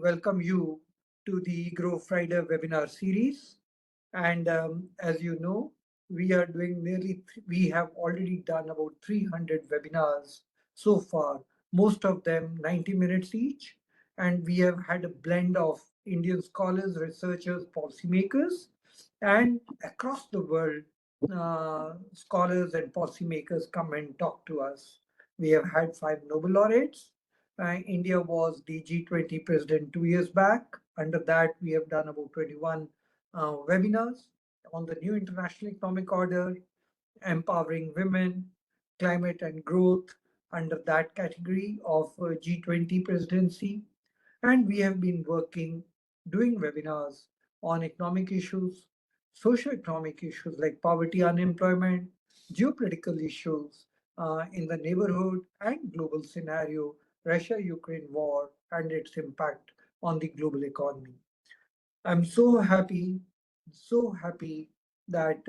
welcome you to the EGROW Friday webinar series. And as you know, we have already done about 300 webinars so far, most of them 90 minutes each. And we have had a blend of Indian scholars, researchers, policymakers, and across the world, scholars and policymakers come and talk to us. We have had 5 Nobel laureates. India was the G20 president 2 years back. Under that, we have done about 21 webinars on the new international economic order, empowering women, climate and growth under that category of G20 presidency. And we have been doing webinars on economic issues, socio-economic issues like poverty, unemployment, geopolitical issues in the neighborhood and global scenario, Russia-Ukraine war and its impact on the global economy. I'm so happy that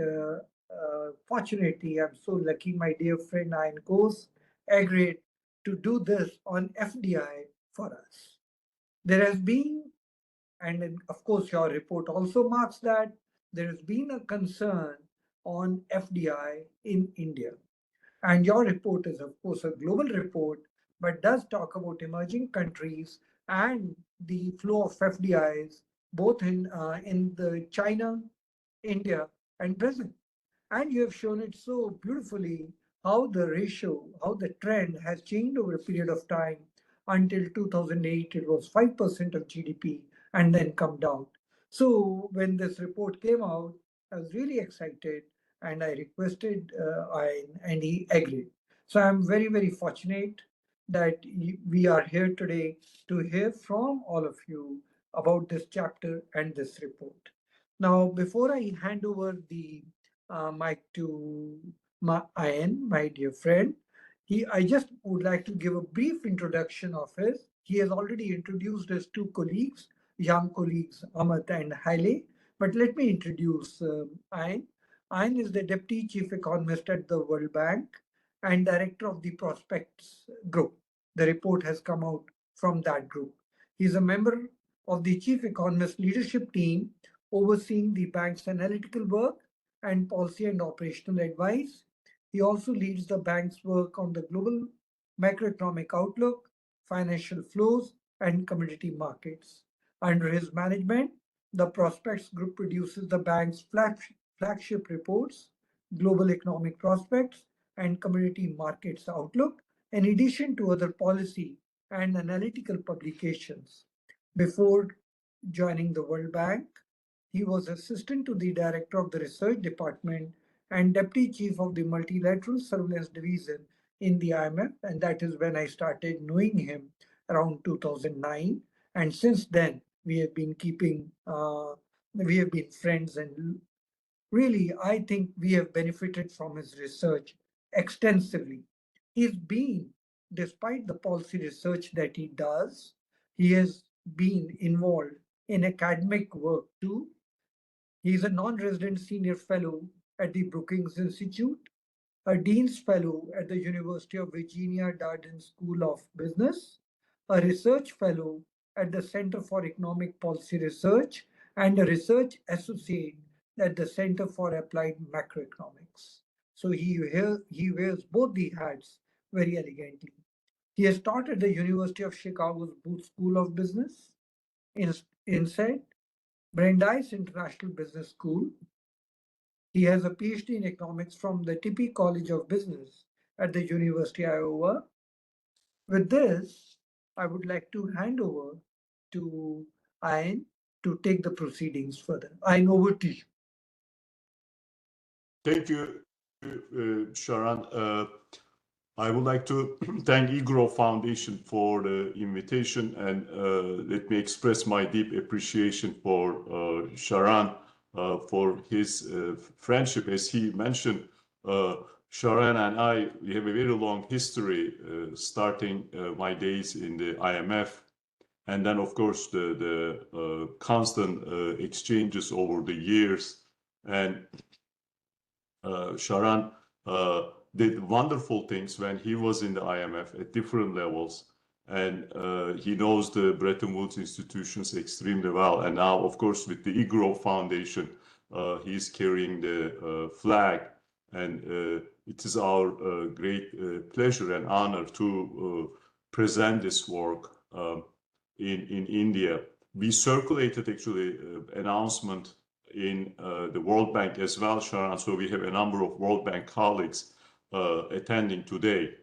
fortunately, I'm so lucky my dear friend Ayhan Kose agreed to do this on FDI for us. There has been, and of course your report also marks that, there has been a concern on FDI in India. And your report is, of course, a global report, but does talk about emerging countries and the flow of FDIs, both in the China, India, and Brazil. And you have shown it so beautifully how the ratio, how the trend has changed over a period of time. Until 2008, it was 5% of GDP and then come down. So when this report came out, I was really excited and I requested and he agreed. So I'm very, very fortunate that we are here today to hear from all of you about this chapter and this report. Now, before I hand over the mic to Ayhan, my dear friend, I just would like to give a brief introduction of his. He has already introduced his 2 colleagues, young colleagues, Amat and Hayley. But let me introduce Ayhan. Ayhan is the Deputy Chief Economist at the World Bank and Director of the Prospects Group. The report has come out from that group. He is a member of the Chief Economist Leadership Team overseeing the bank's analytical work and policy and operational advice. He also leads the bank's work on the global macroeconomic outlook, financial flows, and commodity markets. Under his management, the Prospects Group produces the bank's flagship reports, Global Economic Prospects and Commodity Markets Outlook, in addition to other policy and analytical publications. Before joining the World Bank, he was assistant to the director of the research department and deputy chief of the multilateral surveillance division in the IMF. And that is when I started knowing him around 2009. And since then, we have been friends. And really, I think we have benefited from his research extensively. He's been, despite the policy research that he does, he has been involved in academic work too. He is a non-resident senior fellow at the Brookings Institute, a Dean's Fellow at the University of Virginia Darden School of Business, a Research Fellow at the Center for Economic Policy Research, and a Research Associate at the Center for Applied Macroeconomics. So he wears both the hats very elegantly. He has taught at the University of Chicago's Booth School of Business, INSEAD, Brandeis International Business School. He has a PhD in economics from the Tippie College of Business at the University of Iowa. With this, I would like to hand over to Ayhan to take the proceedings further. Ayhan, over to you. Thank you, Sharan. I would like to thank EGROW Foundation for the invitation, and let me express my deep appreciation for Sharan for his friendship. As he mentioned, Sharan and I, we have a very long history, starting my days in the IMF, and then of course the constant exchanges over the years. And Sharan did wonderful things when he was in the IMF at different levels. and he knows the Bretton Woods institutions extremely well. And now, of course, with the EGROW Foundation, he's carrying the flag, and it is our great pleasure and honor to present this work in India. We circulated actually announcement in the World Bank as well, Sharon. So we have a number of World Bank colleagues attending today.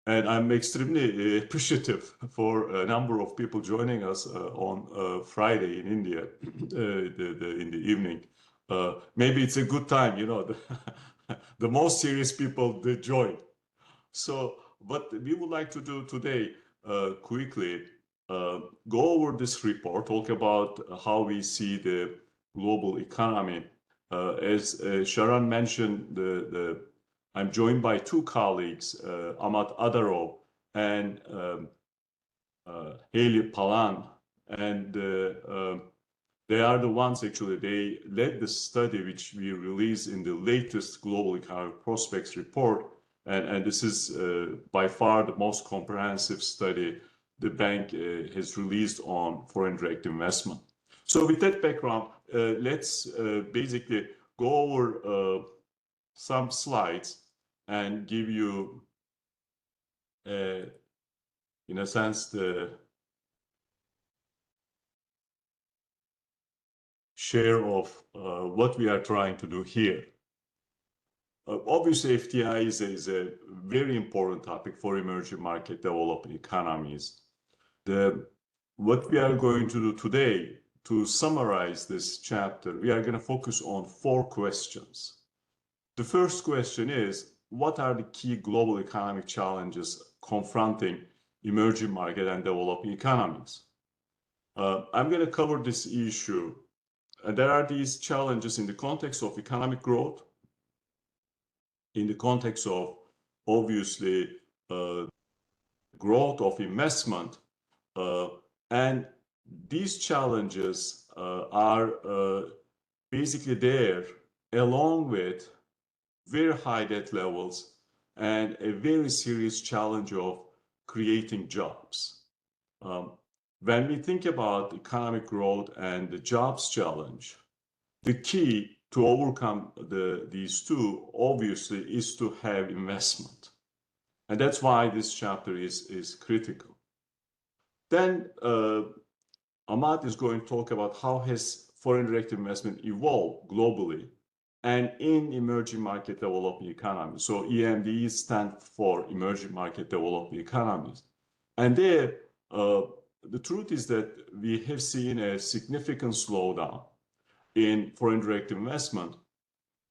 And I'm extremely appreciative for a number of people joining us on Friday in India in the evening. Maybe it's a good time, you know, the most serious people, they join. So what we would like to do today, quickly, go over this report, talk about how we see the global economy. As Sharon mentioned, I'm joined by two colleagues, Amat Adarov and Hayley Pallan, and they are the ones actually, they led the study which we released in the latest Global Economic Prospects report. And this is by far the most comprehensive study the bank has released on foreign direct investment. So with that background, let's basically go over some slides and give you, in a sense, the share of what we are trying to do here. Obviously, FDI is a very important topic for emerging market developing economies. What we are going to do today, to summarize this chapter, we are going to focus on 4 questions. The first question is, what are the key global economic challenges confronting emerging market and developing economies? I'm going to cover this issue. There are these challenges in the context of economic growth, in the context of, obviously, growth of investment, and these challenges are basically there along with very high debt levels and a very serious challenge of creating jobs. When we think about economic growth and the jobs challenge, the key to overcome these two, obviously, is to have investment. And that's why this chapter is critical. Then Amat is going to talk about how has foreign direct investment evolved globally and in emerging market developing economies. So EMDE stands for emerging market developing economies. And there, the truth is that we have seen a significant slowdown in foreign direct investment.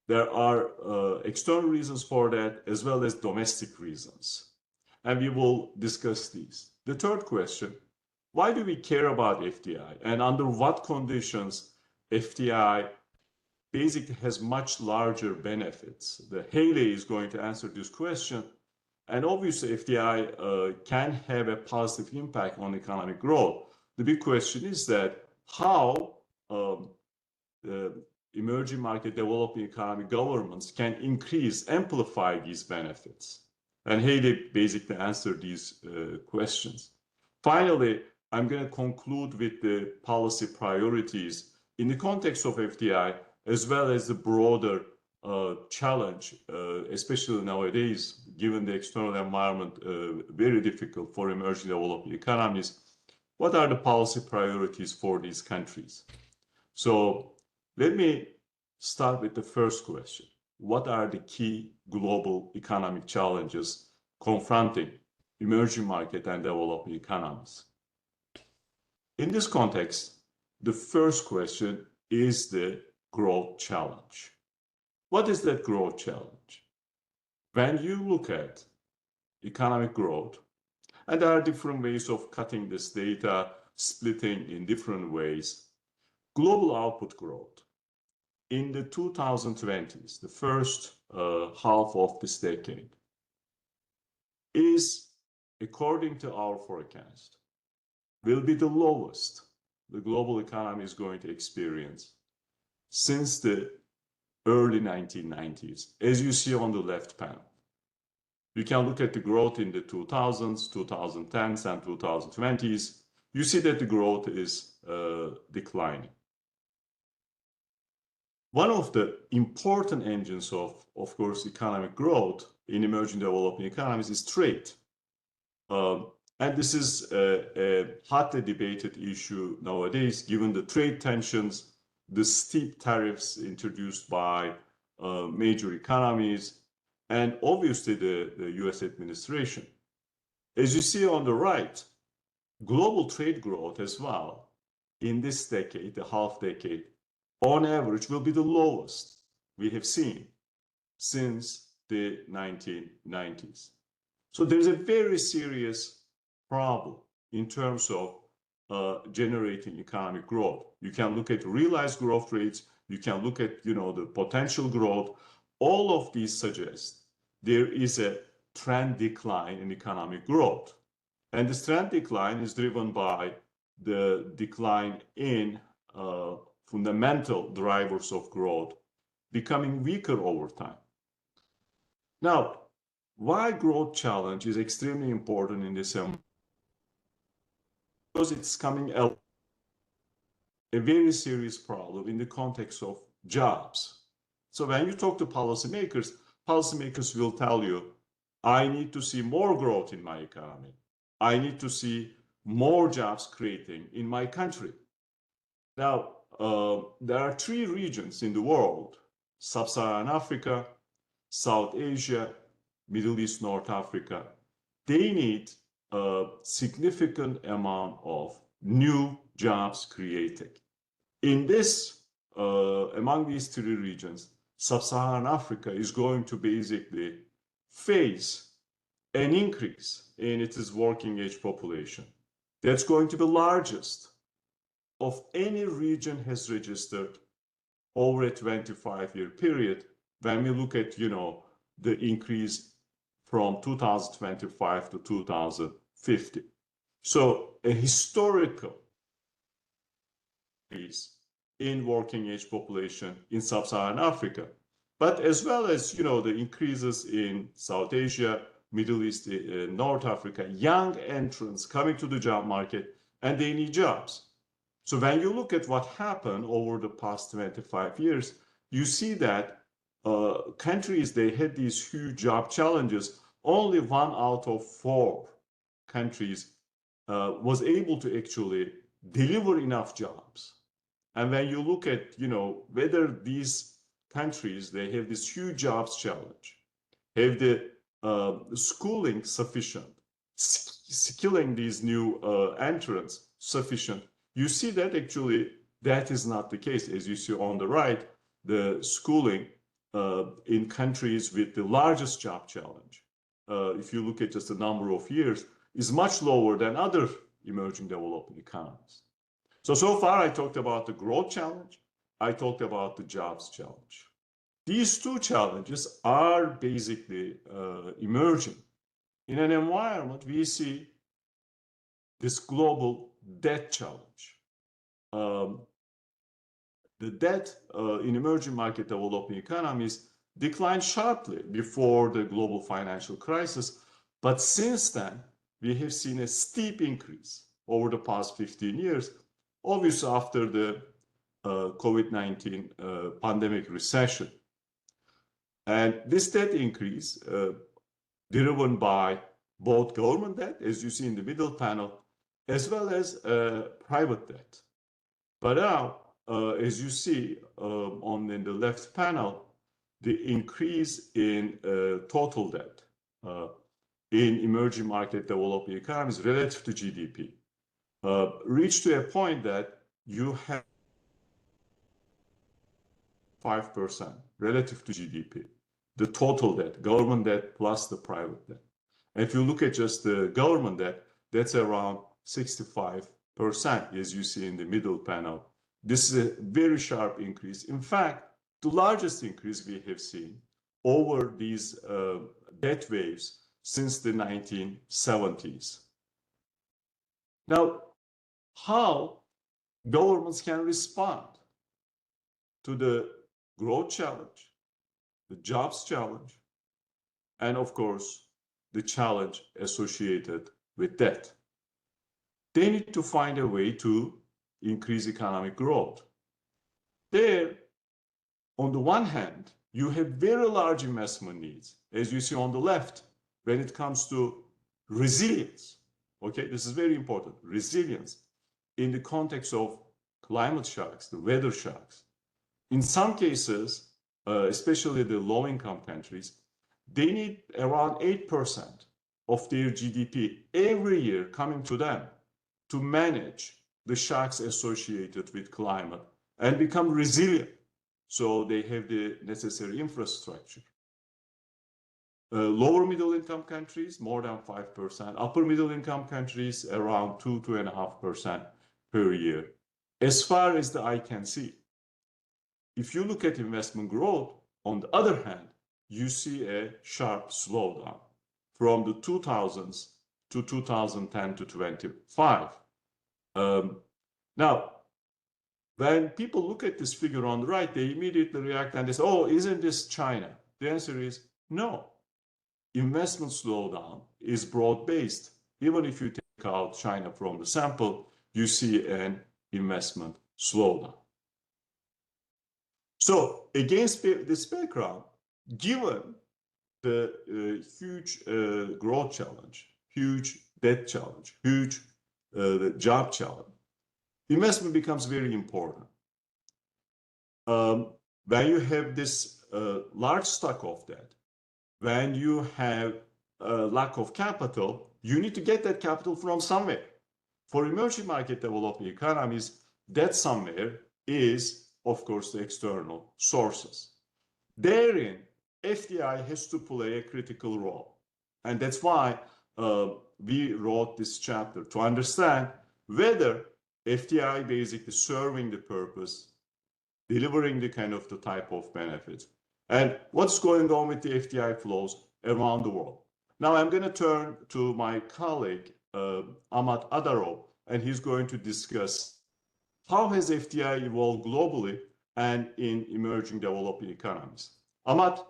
There are external reasons for that, as well as domestic reasons. And we will discuss these. The third question, why do we care about FDI? And under what conditions FDI basically has much larger benefits? The Hayley is going to answer this question. And obviously, FDI can have a positive impact on economic growth. The big question is that how emerging market developing economic governments can increase, amplify these benefits. And Hayley basically answered these questions. Finally, I'm going to conclude with the policy priorities in the context of FDI, as well as the broader challenge, especially nowadays, given the external environment, very difficult for emerging developing economies. What are the policy priorities for these countries? So let me start with the first question. What are the key global economic challenges confronting emerging market and developing economies? In this context, the first question is the growth challenge. What is that growth challenge? When you look at economic growth, and there are different ways of cutting this data, splitting in different ways, global output growth in the 2020s, the first half of this decade, is, according to our forecast, will be the lowest the global economy is going to experience since the early 1990s, as you see on the left panel. You can look at the growth in the 2000s, 2010s, and 2020s. You see that the growth is declining. One of the important engines of course, economic growth in emerging developing economies is trade. And this is a hotly debated issue nowadays, given the trade tensions, the steep tariffs introduced by major economies, and obviously the US administration. As you see on the right, global trade growth as well in this decade, the half decade, on average will be the lowest we have seen since the 1990s. So there's a very serious problem in terms of generating economic growth. You can look at realized growth rates. You can look at, the potential growth. All of these suggest there is a trend decline in economic growth. And this trend decline is driven by the decline in fundamental drivers of growth becoming weaker over time. Now, why growth challenge is extremely important in this environment? Because it's coming out a very serious problem in the context of jobs. So when you talk to policymakers will tell you, I need to see more growth in my economy. I need to see more jobs creating in my country. Now, there are three regions in the world: Sub-Saharan Africa, South Asia, Middle East, North Africa. They need a significant amount of new jobs created. In this, among these three regions, Sub-Saharan Africa is going to basically face an increase in its working age population. That's going to be largest of any region has registered over a 25-year period when we look at, the increase from 2025 to 2050. So a historical increase in working age population in Sub-Saharan Africa, but as well as, the increases in South Asia, Middle East, North Africa, young entrants coming to the job market, and they need jobs. So when you look at what happened over the past 25 years, you see that countries, they had these huge job challenges. Only 1 out of 4 countries was able to actually deliver enough jobs. And when you look at, whether these countries, they have this huge jobs challenge, have the schooling sufficient, skilling these new entrants sufficient, you see that actually that is not the case. As you see on the right, the schooling in countries with the largest job challenge, if you look at just the number of years, is much lower than other emerging developing economies. So far I talked about the growth challenge, I talked about the jobs challenge. These two challenges are basically emerging. In an environment, we see this global debt challenge. The debt in emerging market developing economies declined sharply before the global financial crisis, but since then, we have seen a steep increase over the past 15 years, obviously after the COVID-19 pandemic recession. And this debt increase, driven by both government debt, as you see in the middle panel, as well as private debt. But now, as you see on the left panel, the increase in total debt in emerging market developing economies relative to GDP reached to a point that you have 5% relative to GDP, the total debt, government debt plus the private debt. And if you look at just the government debt, that's around 65%, as you see in the middle panel. This is a very sharp increase. In fact, the largest increase we have seen over these debt waves since the 1970s. Now, how governments can respond to the growth challenge, the jobs challenge, and of course, the challenge associated with that. They need to find a way to increase economic growth. There, on the one hand, you have very large investment needs, as you see on the left, when it comes to resilience. Okay, this is very important. Resilience in the context of climate shocks, the weather shocks. In some cases, especially the low-income countries, they need around 8% of their GDP every year coming to them to manage the shocks associated with climate and become resilient. So they have the necessary infrastructure. Lower middle income countries, more than 5%. Upper middle income countries, around 2.5% per year. As far as the eye can see. If you look at investment growth, on the other hand, you see a sharp slowdown from the 2000s to 2010 to 25. Now, when people look at this figure on the right, they immediately react and they say, oh, isn't this China? The answer is no. Investment slowdown is broad-based. Even if you take out China from the sample, you see an investment slowdown. So against this background, given the huge growth challenge, huge debt challenge, huge job challenge, investment becomes very important. When you have this large stock of debt, when you have a lack of capital, you need to get that capital from somewhere. For emerging market developing economies, that somewhere is, of course, the external sources. Therein, FDI has to play a critical role. And that's why we wrote this chapter, to understand whether FDI basically serving the purpose, delivering the kind of the type of benefits, and what's going on with the FDI flows around the world. Now I'm going to turn to my colleague, Amat Adarov, and he's going to discuss how has FDI evolved globally and in emerging developing economies. Amat?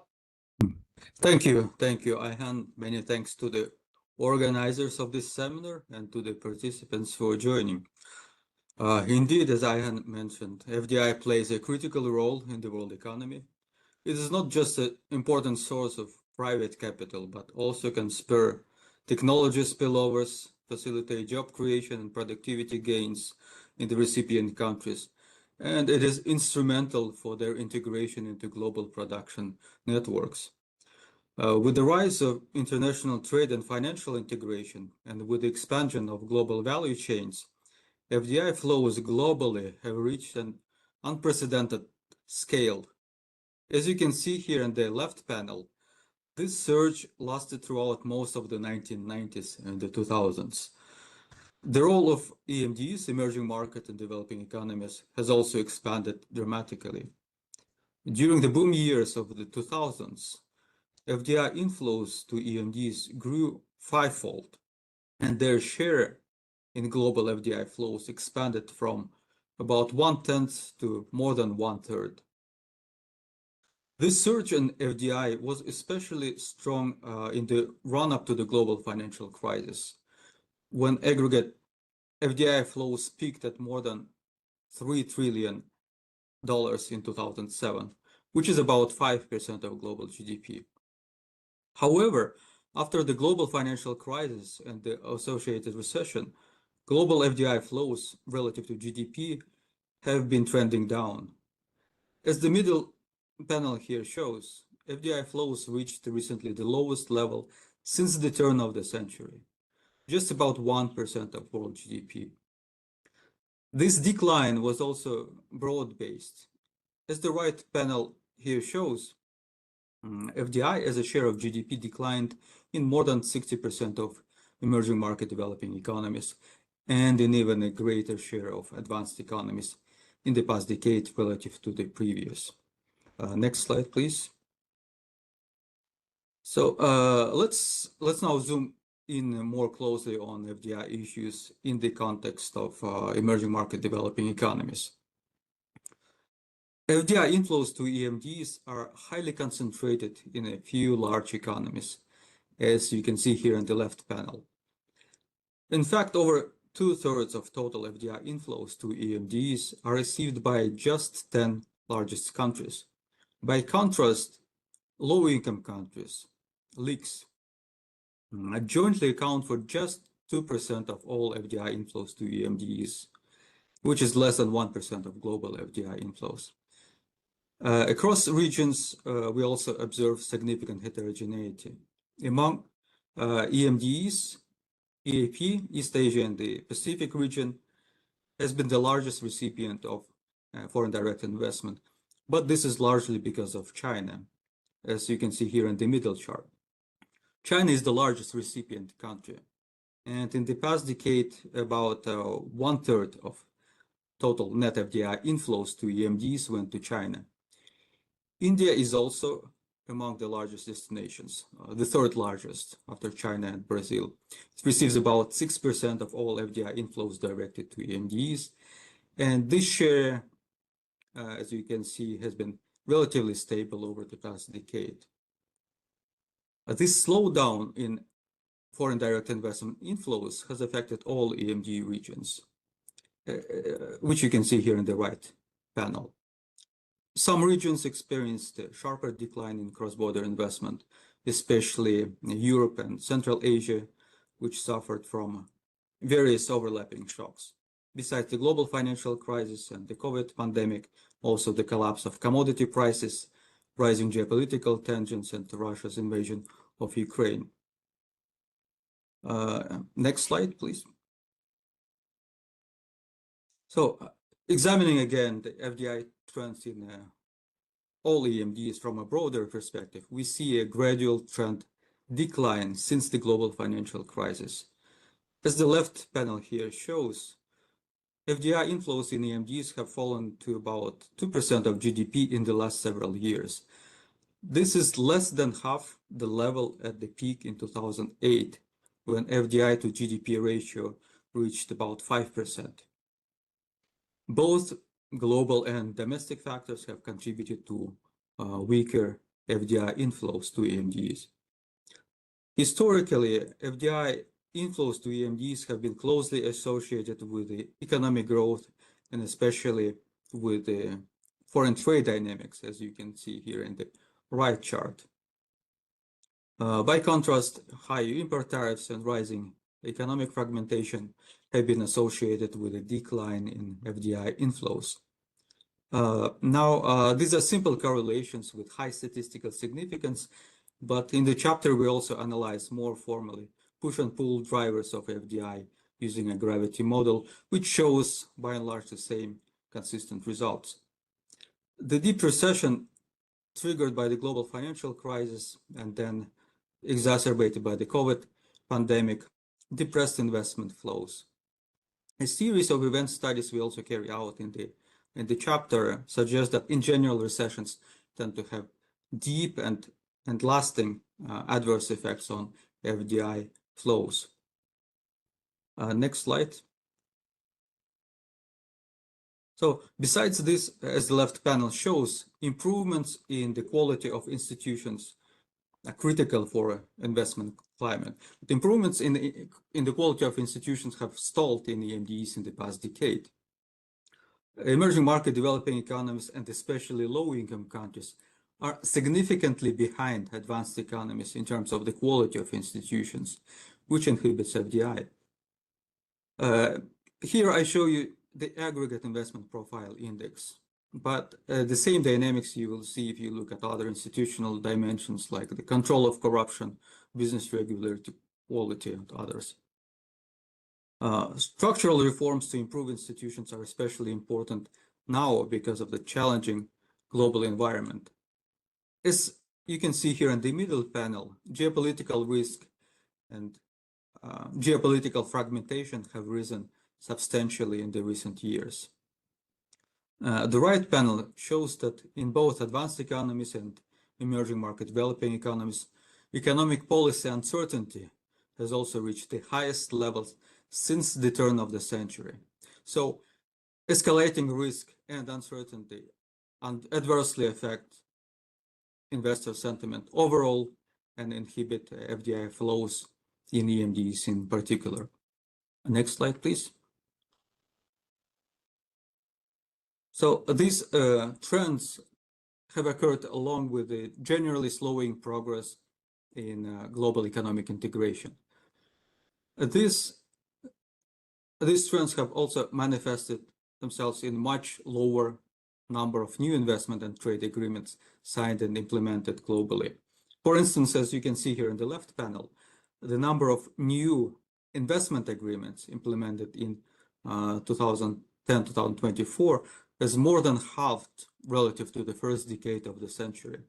Thank you, Ayhan. Many thanks to the organizers of this seminar and to the participants for joining. Indeed, as Ayhan mentioned, FDI plays a critical role in the world economy. It is not just an important source of private capital, but also can spur technology spillovers, facilitate job creation and productivity gains in the recipient countries, and it is instrumental for their integration into global production networks. With the rise of international trade and financial integration, and with the expansion of global value chains, FDI flows globally have reached an unprecedented scale. As you can see here in the left panel, this surge lasted throughout most of the 1990s and the 2000s. The role of EMDs, emerging market and developing economies, has also expanded dramatically. During the boom years of the 2000s, FDI inflows to EMDs grew fivefold, and their share in global FDI flows expanded from about 1/10 to more than 1/3. This surge in FDI was especially strong in the run-up to the global financial crisis, when aggregate FDI flows peaked at more than $3 trillion in 2007, which is about 5% of global GDP. However, after the global financial crisis and the associated recession, global FDI flows relative to GDP have been trending down. As the middle panel here shows, FDI flows reached recently the lowest level since the turn of the century, just about 1% of world GDP. This decline was also broad-based. As the right panel here shows, FDI as a share of GDP declined in more than 60% of emerging market developing economies, and in even a greater share of advanced economies in the past decade relative to the previous. Next slide, please. So let's now zoom in more closely on FDI issues in the context of emerging market developing economies. FDI inflows to EMDs are highly concentrated in a few large economies, as you can see here in the left panel. In fact, over 2/3 of total FDI inflows to EMDs are received by just 10 largest countries. By contrast, low-income countries, LEACs, jointly account for just 2% of all FDI inflows to EMDs, which is less than 1% of global FDI inflows. Across regions, we also observe significant heterogeneity. Among EMDs, EAP, East Asia and the Pacific region, has been the largest recipient of foreign direct investment, but this is largely because of China, as you can see here in the middle chart. China is the largest recipient country, and in the past decade, about 1/3 of total net FDI inflows to EMDs went to China. India is also among the largest destinations, the third largest after China and Brazil. It receives about 6% of all FDI inflows directed to EMDs, and this share, as you can see, has been relatively stable over the past decade. This slowdown in foreign direct investment inflows has affected all EMD regions, which you can see here in the right panel. Some regions experienced a sharper decline in cross-border investment, especially Europe and Central Asia, which suffered from various overlapping shocks. Besides the global financial crisis and the COVID pandemic, also the collapse of commodity prices, rising geopolitical tensions, and Russia's invasion of Ukraine. Next slide, please. So, examining again the FDI trends in all EMDs from a broader perspective, we see a gradual trend decline since the global financial crisis. As the left panel here shows, FDI inflows in EMDs have fallen to about 2% of GDP in the last several years. This is less than half the level at the peak in 2008, when FDI to GDP ratio reached about 5%. Both global and domestic factors have contributed to weaker FDI inflows to EMDs. Historically, FDI inflows to EMDs have been closely associated with the economic growth and especially with the foreign trade dynamics, as you can see here in the right chart. By contrast, high import tariffs and rising economic fragmentation have been associated with a decline in FDI inflows. These are simple correlations with high statistical significance, but in the chapter we also analyze more formally push and pull drivers of FDI using a gravity model, which shows by and large the same consistent results. The deep recession triggered by the global financial crisis and then exacerbated by the COVID pandemic depressed investment flows. A series of event studies we also carry out in the chapter suggests that in general recessions tend to have deep and lasting adverse effects on FDI flows. Next slide. So besides this, as the left panel shows, improvements in the quality of institutions are critical for investment climate. But improvements in the quality of institutions have stalled in EMDs in the past decade. Emerging market developing economies and especially low-income countries are significantly behind advanced economies in terms of the quality of institutions, which inhibits FDI. Here I show you the aggregate investment profile index, but the same dynamics you will see if you look at other institutional dimensions like the control of corruption, business regularity, quality, and others. Structural reforms to improve institutions are especially important now because of the challenging global environment. As you can see here in the middle panel, geopolitical risk and geopolitical fragmentation have risen substantially in the recent years. The right panel shows that in both advanced economies and emerging market developing economies, economic policy uncertainty has also reached the highest levels since the turn of the century. So escalating risk and uncertainty adversely affect investor sentiment overall and inhibit FDI flows in EMDs in particular. Next slide, please. So these trends have occurred along with the generally slowing progress in global economic integration. These trends have also manifested themselves in much lower number of new investment and trade agreements signed and implemented globally. For instance, as you can see here in the left panel, the number of new investment agreements implemented in 2010-2024 has more than halved relative to the first decade of the century.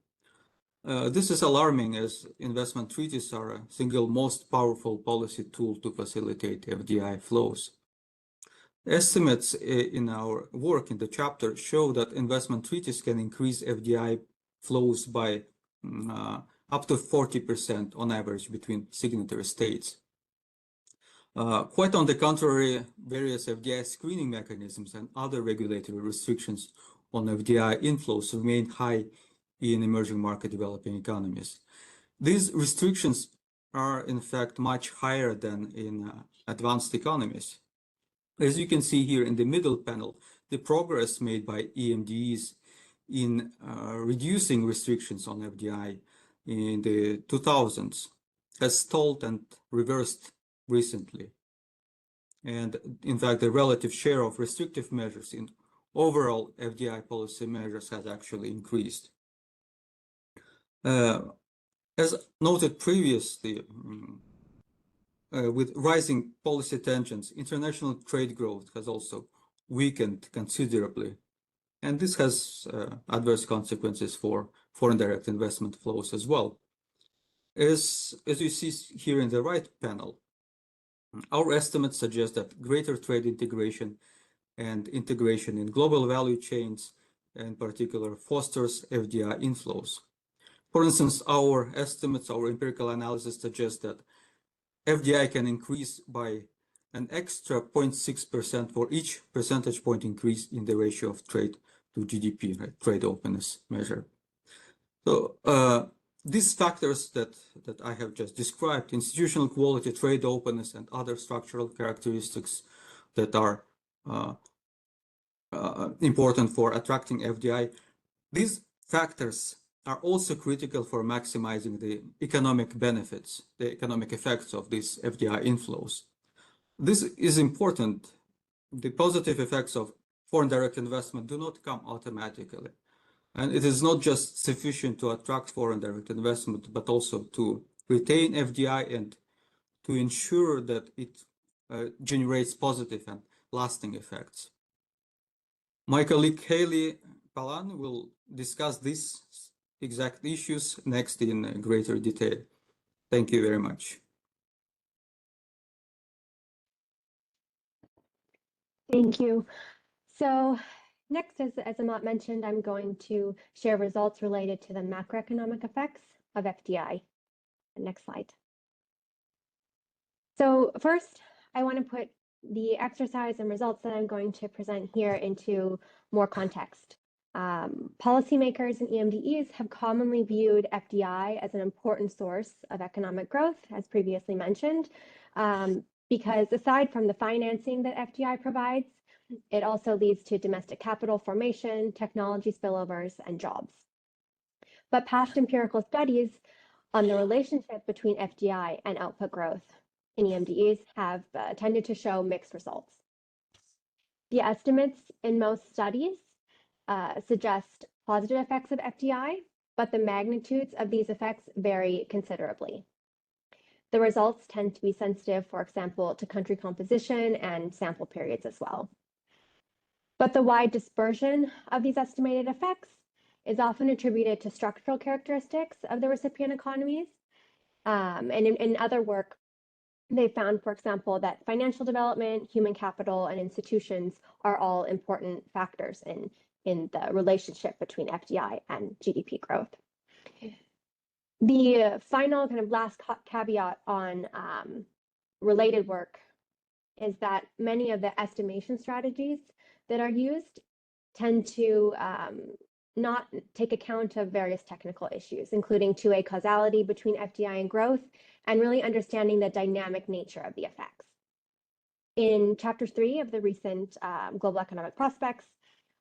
This is alarming, as investment treaties are a single most powerful policy tool to facilitate FDI flows. Estimates in our work in the chapter show that investment treaties can increase FDI flows by up to 40% on average between signatory states. Quite on the contrary, various FDI screening mechanisms and other regulatory restrictions on FDI inflows remain high in emerging market developing economies. These restrictions are in fact much higher than in advanced economies. As you can see here in the middle panel, the progress made by EMDs in reducing restrictions on FDI in the 2000s has stalled and reversed recently. And in fact, the relative share of restrictive measures in overall FDI policy measures has actually increased. As noted previously, with rising policy tensions, international trade growth has also weakened considerably. And this has adverse consequences for foreign direct investment flows as well. As you see here in the right panel, our estimates suggest that greater trade integration and integration in global value chains, in particular, fosters FDI inflows. For instance, our estimates, our empirical analysis suggests that FDI can increase by an extra 0.6% for each percentage point increase in the ratio of trade to GDP, right? Trade openness measure. So these factors that I have just described, institutional quality, trade openness, and other structural characteristics that are important for attracting FDI, these factors are also critical for maximizing the economic benefits, the economic effects of these FDI inflows. This is important. The positive effects of foreign direct investment do not come automatically. And it is not just sufficient to attract foreign direct investment, but also to retain FDI and to ensure that it generates positive and lasting effects. My colleague Hayley Pallan will discuss these exact issues next in greater detail. Thank you very much. Thank you. So next, as Amat mentioned, I'm going to share results related to the macroeconomic effects of FDI. Next slide. So first, I want to put the exercise and results that I'm going to present here into more context. Policymakers and EMDEs have commonly viewed FDI as an important source of economic growth, as previously mentioned, because aside from the financing that FDI provides, it also leads to domestic capital formation, technology spillovers, and jobs. But past empirical studies on the relationship between FDI and output growth in EMDEs have tended to show mixed results. The estimates in most studies suggest positive effects of FDI, but the magnitudes of these effects vary considerably. The results tend to be sensitive, for example, to country composition and sample periods as well. But the wide dispersion of these estimated effects is often attributed to structural characteristics of the recipient economies. And in other work, they found, for example, that financial development, human capital, and institutions are all important factors in the relationship between FDI and GDP growth. The final kind of last caveat on related work is that many of the estimation strategies that are used tend to not take account of various technical issues, including two-way causality between FDI and growth, and really understanding the dynamic nature of the effects. In chapter 3 of the recent Global Economic Prospects,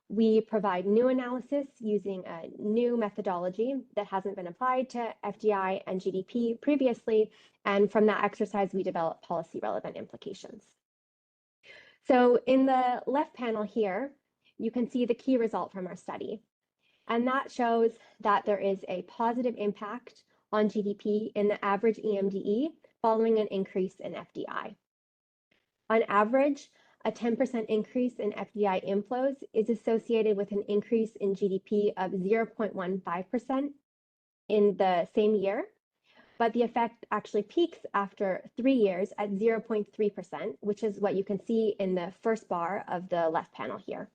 we provide new analysis using a new methodology that hasn't been applied to FDI and GDP previously, and from that exercise, we develop policy relevant implications. So in the left panel here, you can see the key result from our study, and that shows that there is a positive impact on GDP in the average EMDE following an increase in FDI. On average, a 10% increase in FDI inflows is associated with an increase in GDP of 0.15% in the same year, but the effect actually peaks after 3 years at 0.3%, which is what you can see in the first bar of the left panel here.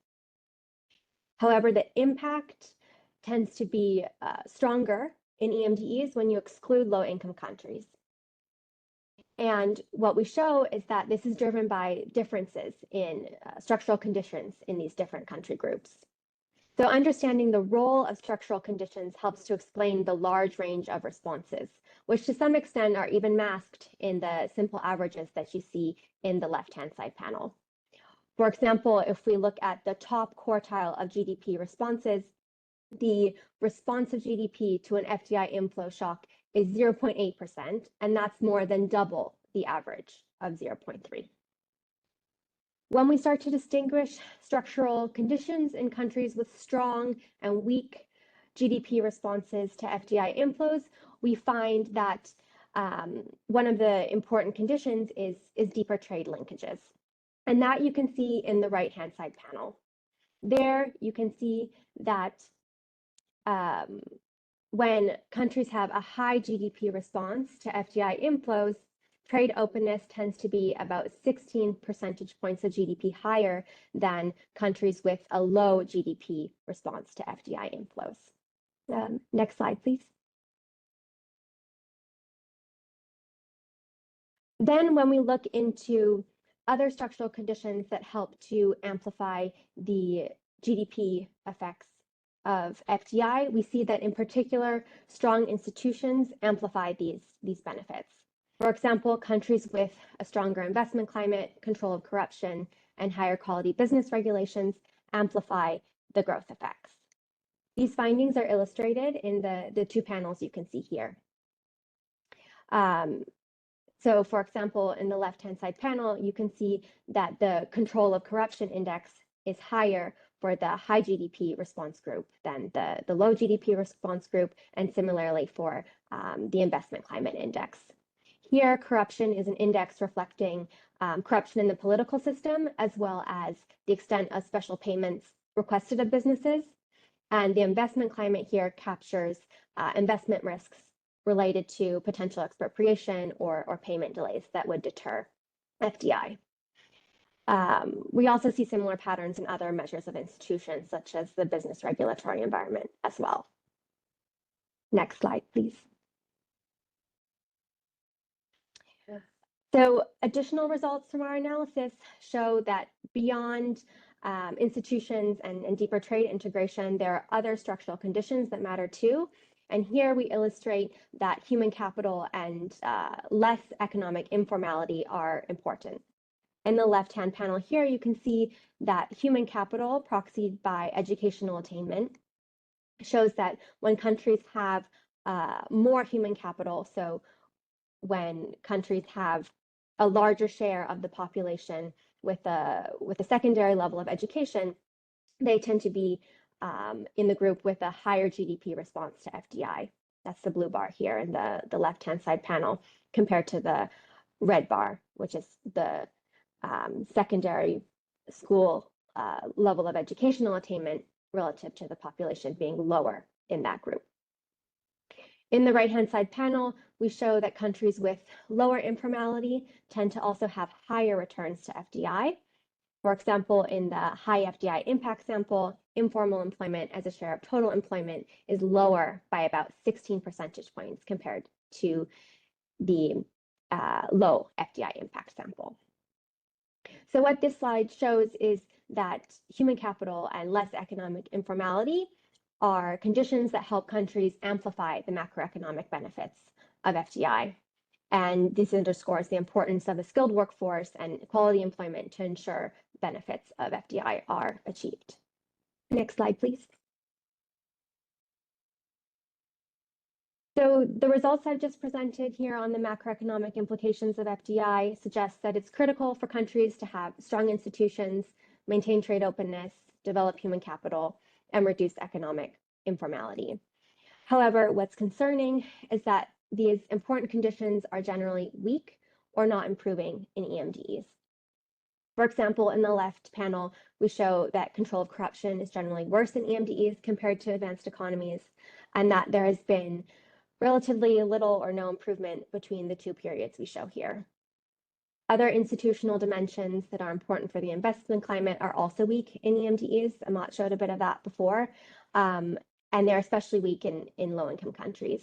However, the impact tends to be stronger in EMDEs when you exclude low-income countries. And what we show is that this is driven by differences in structural conditions in these different country groups. So understanding the role of structural conditions helps to explain the large range of responses, which to some extent are even masked in the simple averages that you see in the left-hand side panel. For example, if we look at the top quartile of GDP responses, the response of GDP to an FDI inflow shock is 0.8%, and that's more than double the average of 0.3. When we start to distinguish structural conditions in countries with strong and weak GDP responses to FDI inflows, we find that one of the important conditions is deeper trade linkages. And that you can see in the right-hand side panel. There you can see that when countries have a high GDP response to FDI inflows, trade openness tends to be about 16 percentage points of GDP higher than countries with a low GDP response to FDI inflows. Next slide, please. Then when we look into other structural conditions that help to amplify the GDP effects of FDI, we see that in particular, strong institutions amplify these benefits. For example, countries with a stronger investment climate, control of corruption, and higher quality business regulations amplify the growth effects. These findings are illustrated in the two panels you can see here. So for example, in the left-hand side panel, you can see that the control of corruption index is higher for the high GDP response group than the low GDP response group, and similarly for the investment climate index. Here, corruption is an index reflecting corruption in the political system, as well as the extent of special payments requested of businesses. And the investment climate here captures investment risks related to potential expropriation or payment delays that would deter FDI. We also see similar patterns in other measures of institutions, such as the business regulatory environment as well. Next slide, please. So additional results from our analysis show that beyond institutions and deeper trade integration, there are other structural conditions that matter too. And here we illustrate that human capital and less economic informality are important. In the left-hand panel here, you can see that human capital proxied by educational attainment shows that when countries have more human capital, so when countries have a larger share of the population with a secondary level of education, they tend to be in the group with a higher GDP response to FDI. That's the blue bar here in the left-hand side panel, compared to the red bar, which is the secondary school level of educational attainment relative to the population being lower in that group. In the right-hand side panel, we show that countries with lower informality tend to also have higher returns to FDI. For example, in the high FDI impact sample, informal employment as a share of total employment is lower by about 16 percentage points compared to the low FDI impact sample. So what this slide shows is that human capital and less economic informality are conditions that help countries amplify the macroeconomic benefits of FDI. And this underscores the importance of a skilled workforce and quality employment to ensure benefits of FDI are achieved. Next slide, please. So the results I've just presented here on the macroeconomic implications of FDI suggest that it's critical for countries to have strong institutions, maintain trade openness, develop human capital, and reduce economic informality. However, what's concerning is that these important conditions are generally weak or not improving in EMDEs. For example, in the left panel, we show that control of corruption is generally worse in EMDEs compared to advanced economies, and that there has been relatively little or no improvement between the two periods we show here. Other institutional dimensions that are important for the investment climate are also weak in EMDEs. Amat showed a bit of that before, and they're especially weak in low-income countries.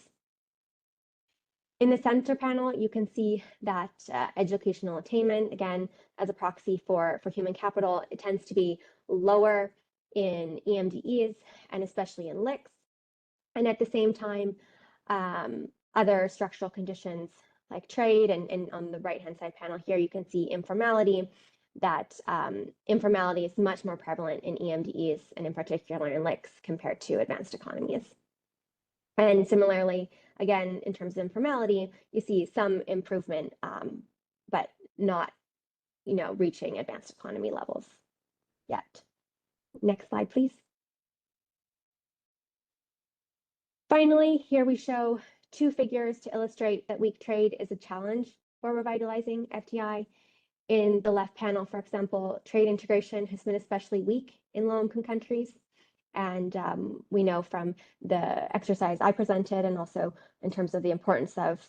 In the center panel, you can see that educational attainment, again, as a proxy for human capital, it tends to be lower in EMDEs and especially in LICs. And at the same time, other structural conditions like trade, and on the right-hand side panel here, you can see informality, that informality is much more prevalent in EMDEs and in particular in LICs compared to advanced economies. And similarly, again, in terms of informality, you see some improvement, but not, reaching advanced economy levels yet. Next slide, please. Finally, here we show two figures to illustrate that weak trade is a challenge for revitalizing FDI. In the left panel, for example, trade integration has been especially weak in low-income countries. And we know from the exercise I presented and also in terms of the importance of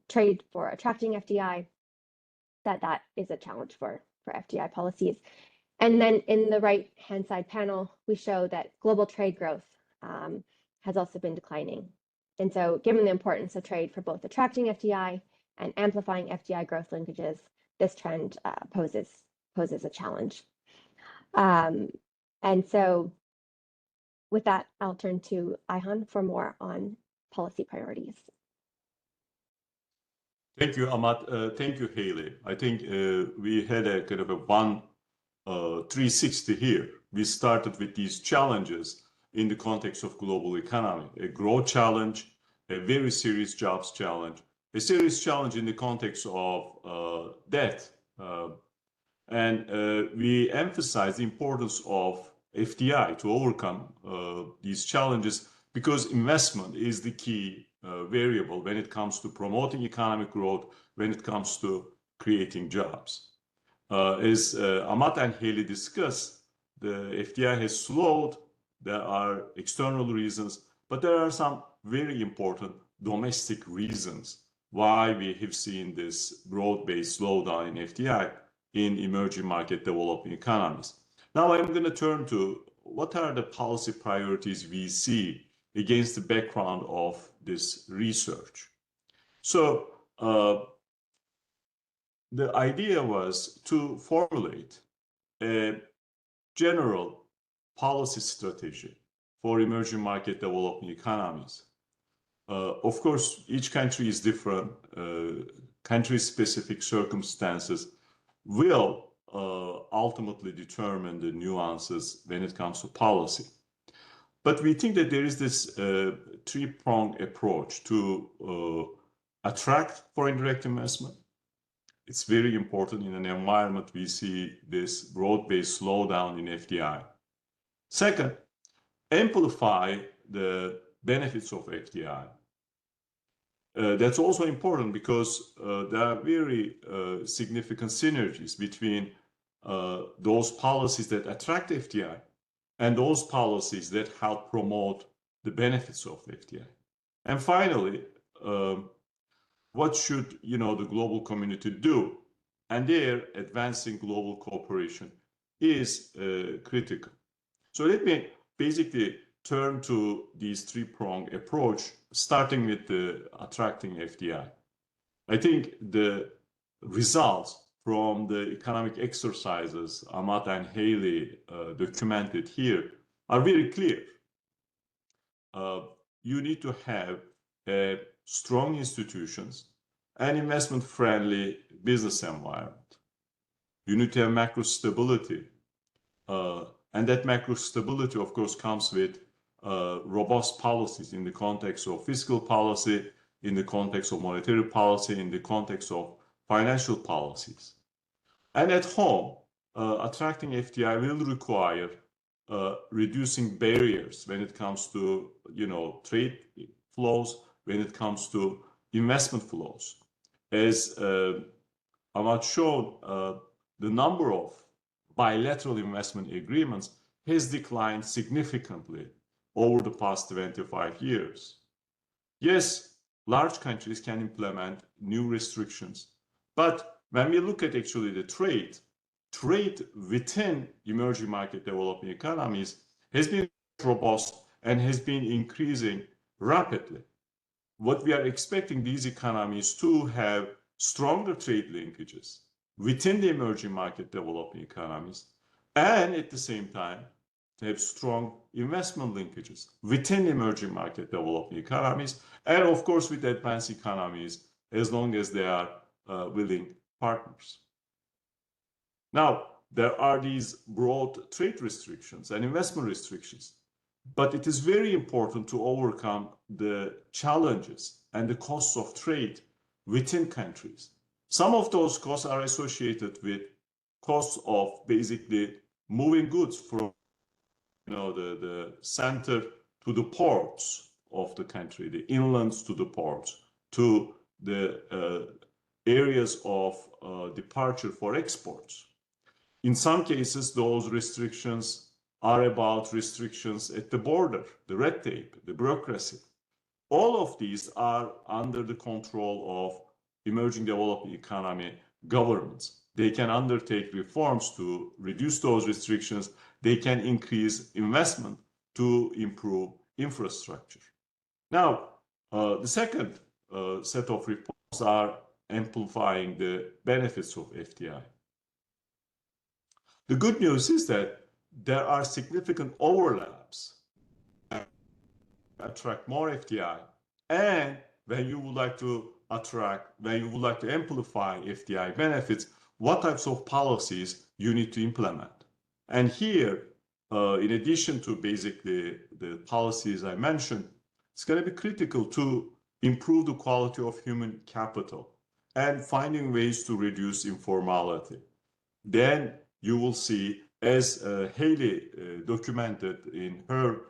trade for attracting FDI, that is a challenge for FDI policies. And then in the right-hand side panel, we show that global trade growth has also been declining. And so given the importance of trade for both attracting FDI and amplifying FDI growth linkages, this trend poses a challenge. And so with that, I'll turn to Ayhan for more on policy priorities. Thank you, Amat. Thank you, Hayley. I think we had a kind of a 360 here. We started with these challenges in the context of global economy, a growth challenge, a very serious jobs challenge, a serious challenge in the context of debt. And we emphasize the importance of FDI to overcome these challenges because investment is the key variable when it comes to promoting economic growth, when it comes to creating jobs. As Amat and Hayley discussed, the FDI has slowed. There are external reasons, but there are some very important domestic reasons why we have seen this broad-based slowdown in FDI in emerging market developing economies. Now I'm going to turn to what are the policy priorities we see against the background of this research. So the idea was to formulate a general policy strategy for emerging market developing economies. Of course, each country is different. Country-specific circumstances will ultimately determine the nuances when it comes to policy. But we think that there is this three-pronged approach to attract foreign direct investment. It's very important in an environment we see this broad-based slowdown in FDI. Second, amplify the benefits of FDI. That's also important because there are very significant synergies between those policies that attract FDI and those policies that help promote the benefits of FDI. And finally, what should the global community do? And there, advancing global cooperation is critical. So let me basically turn to these three-pronged approach, starting with the attracting FDI. I think the results from the economic exercises Amat and Hayley documented here are very clear. you need to have strong institutions and investment-friendly business environment. You need to have macro stability. And that macro stability, of course, comes with robust policies in the context of fiscal policy, in the context of monetary policy, in the context of financial policies. And at home, attracting FDI will require reducing barriers when it comes to, trade flows, when it comes to investment flows. As Amat showed, the number of bilateral investment agreements has declined significantly over the past 25 years. Yes, large countries can implement new restrictions, but when we look at actually the trade within emerging market developing economies has been robust and has been increasing rapidly. What we are expecting these economies to have stronger trade linkages within the emerging market developing economies, and at the same time to have strong investment linkages within emerging market developing economies, and of course with advanced economies, as long as they are willing partners. Now, there are these broad trade restrictions and investment restrictions, but it is very important to overcome the challenges and the costs of trade within countries. Some of those costs are associated with costs of basically moving goods from the center to the ports of the country, the inlands to the ports, to the areas of departure for exports. In some cases, those restrictions are about restrictions at the border, the red tape, the bureaucracy. All of these are under the control of emerging developing economy governments. They can undertake reforms to reduce those restrictions. They can increase investment to improve infrastructure. Now, the second set of reforms are amplifying the benefits of FDI. The good news is that there are significant overlaps that attract more FDI, and when you would like to amplify FDI benefits, what types of policies you need to implement. And here, in addition to basically the policies I mentioned, it's going to be critical to improve the quality of human capital and finding ways to reduce informality. Then you will see, as Hayley documented in her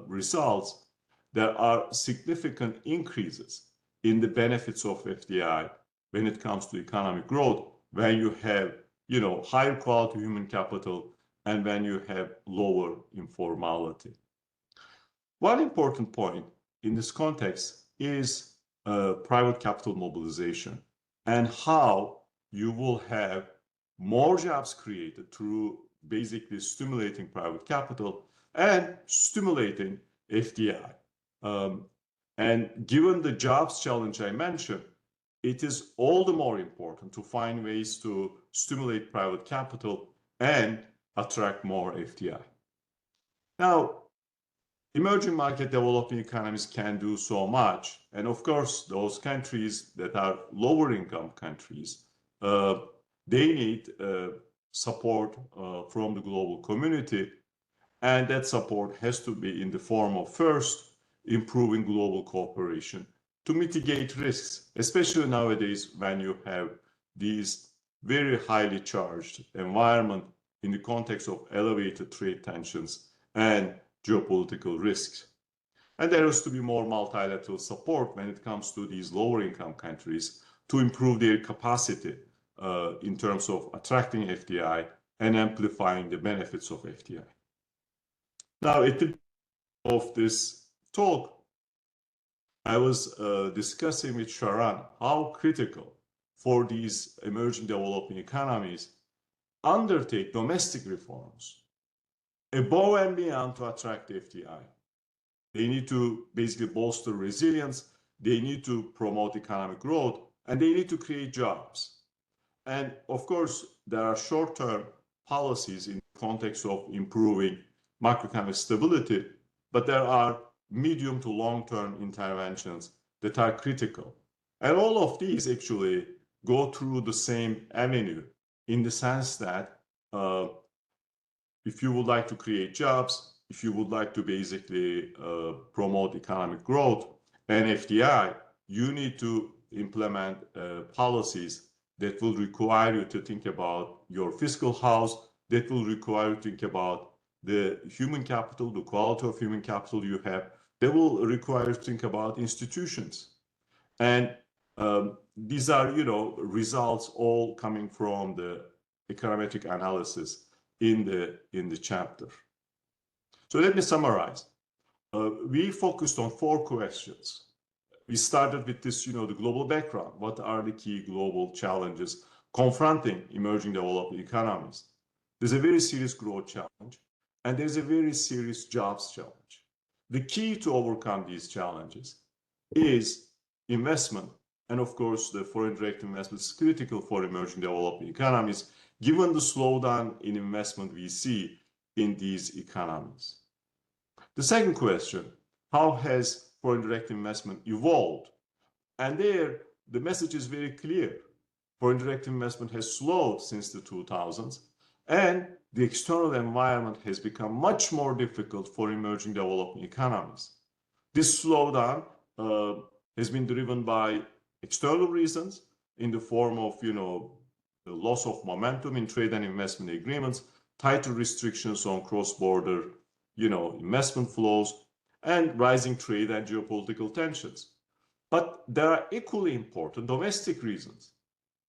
results, there are significant increases in the benefits of FDI when it comes to economic growth, when you have higher quality human capital and when you have lower informality. One important point in this context is private capital mobilization and how you will have more jobs created through basically stimulating private capital and stimulating FDI. And given the jobs challenge I mentioned, it is all the more important to find ways to stimulate private capital and attract more FDI. Now, emerging market developing economies can do so much. And of course, those countries that are lower income countries, they need support from the global community. And that support has to be in the form of, first, improving global cooperation to mitigate risks, especially nowadays when you have these very highly charged environment in the context of elevated trade tensions and geopolitical risks. And there has to be more multilateral support when it comes to these lower income countries to improve their capacity in terms of attracting FDI and amplifying the benefits of FDI. Now, at the end of this talk, I was discussing with Sharan how critical for these emerging developing economies undertake domestic reforms above and beyond to attract FDI. They need to basically bolster resilience, they need to promote economic growth, and they need to create jobs. And of course, there are short-term policies in the context of improving macroeconomic stability, but there are medium to long-term interventions that are critical. And all of these actually go through the same avenue in the sense that if you would like to create jobs, if you would like to basically promote economic growth and FDI, you need to implement policies that will require you to think about your fiscal house, that will require you to think about the human capital, the quality of human capital you have, that will require you to think about institutions. And these are, results all coming from the econometric analysis in the chapter. So let me summarize. We focused on 4 questions. We started with this, the global background. What are the key global challenges confronting emerging developing economies? There's a very serious growth challenge, and there's a very serious jobs challenge. The key to overcome these challenges is investment. And of course, the foreign direct investment is critical for emerging developing economies, given the slowdown in investment we see in these economies. The second question, how has foreign direct investment evolved? And there, the message is very clear. Foreign direct investment has slowed since the 2000s, and the external environment has become much more difficult for emerging developing economies. This slowdown has been driven by external reasons in the form of, the loss of momentum in trade and investment agreements, tighter restrictions on cross-border, investment flows, and rising trade and geopolitical tensions. But there are equally important domestic reasons.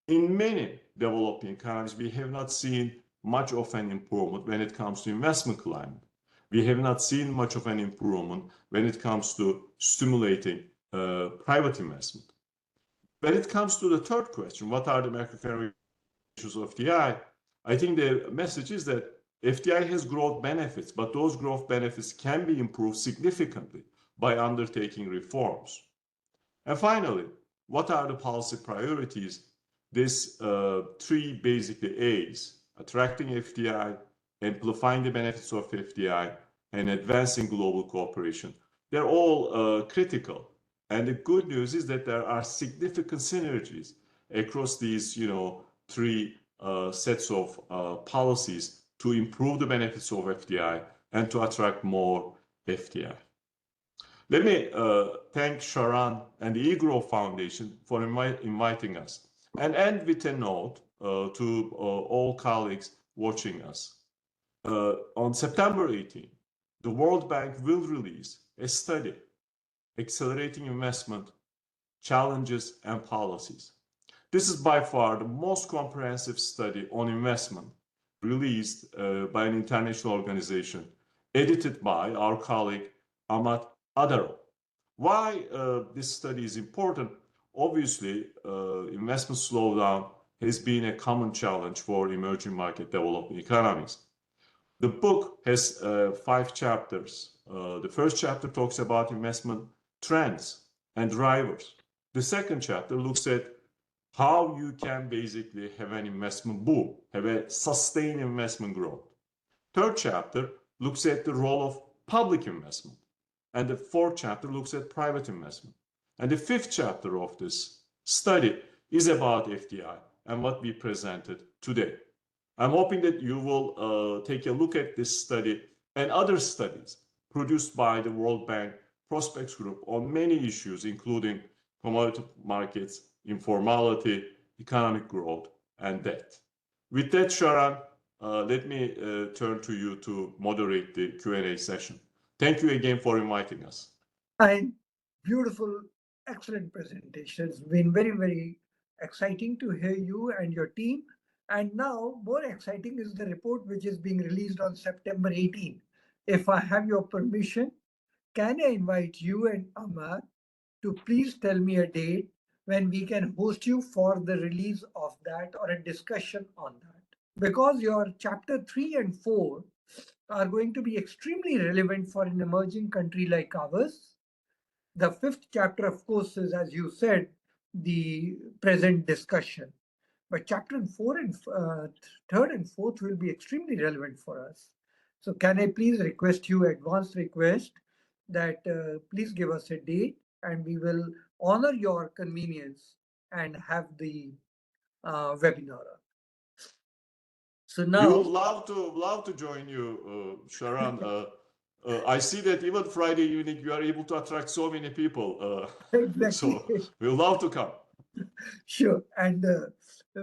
In many developing economies, we have not seen much of an improvement when it comes to investment climate. We have not seen much of an improvement when it comes to stimulating private investment. When it comes to the third question, what are the macroeconomic issues of FDI? I think the message is that FDI has growth benefits, but those growth benefits can be improved significantly by undertaking reforms. And finally, what are the policy priorities? These 3 basically A's: attracting FDI, amplifying the benefits of FDI, and advancing global cooperation. They're all critical. And the good news is that there are significant synergies across these, 3 sets of policies to improve the benefits of FDI and to attract more FDI. Let me thank Sharon and the EGROW Foundation for inviting us, and end with a note to all colleagues watching us. On September 18, the World Bank will release a study, Accelerating Investment, Challenges and Policies. This is by far the most comprehensive study on investment released by an international organization, edited by our colleague Amat Adarov. Why this study is important? Obviously, investment slowdown has been a common challenge for emerging market developing economies. The book has 5 chapters. The first chapter talks about investment trends and drivers. The second chapter looks at how you can basically have an investment boom, have a sustained investment growth. Third chapter looks at the role of public investment. And the fourth chapter looks at private investment. And the fifth chapter of this study is about FDI and what we presented today. I'm hoping that you will take a look at this study and other studies produced by the World Bank Prospects Group on many issues, including commodity markets, informality, economic growth, and debt. With that, Sharon, let me turn to you to moderate the Q&A session. Thank you again for inviting us. And beautiful, excellent presentation. It's been very, very exciting to hear you and your team. And now, more exciting is the report which is being released on September 18. If I have your permission, can I invite you and Amat to please tell me a date when we can host you for the release of that or a discussion on that? Because your chapter 3 and 4 are going to be extremely relevant for an emerging country like ours. The 5th chapter, of course, is, as you said, the present discussion. But chapter 4 and 3rd and 4th will be extremely relevant for us. So can I please request you, advanced request, that please give us a date and we will honor your convenience and have the webinar. So We now, would love to join you, Sharan. I see that even Friday evening you are able to attract so many people. exactly. So we'd love to come. Sure, and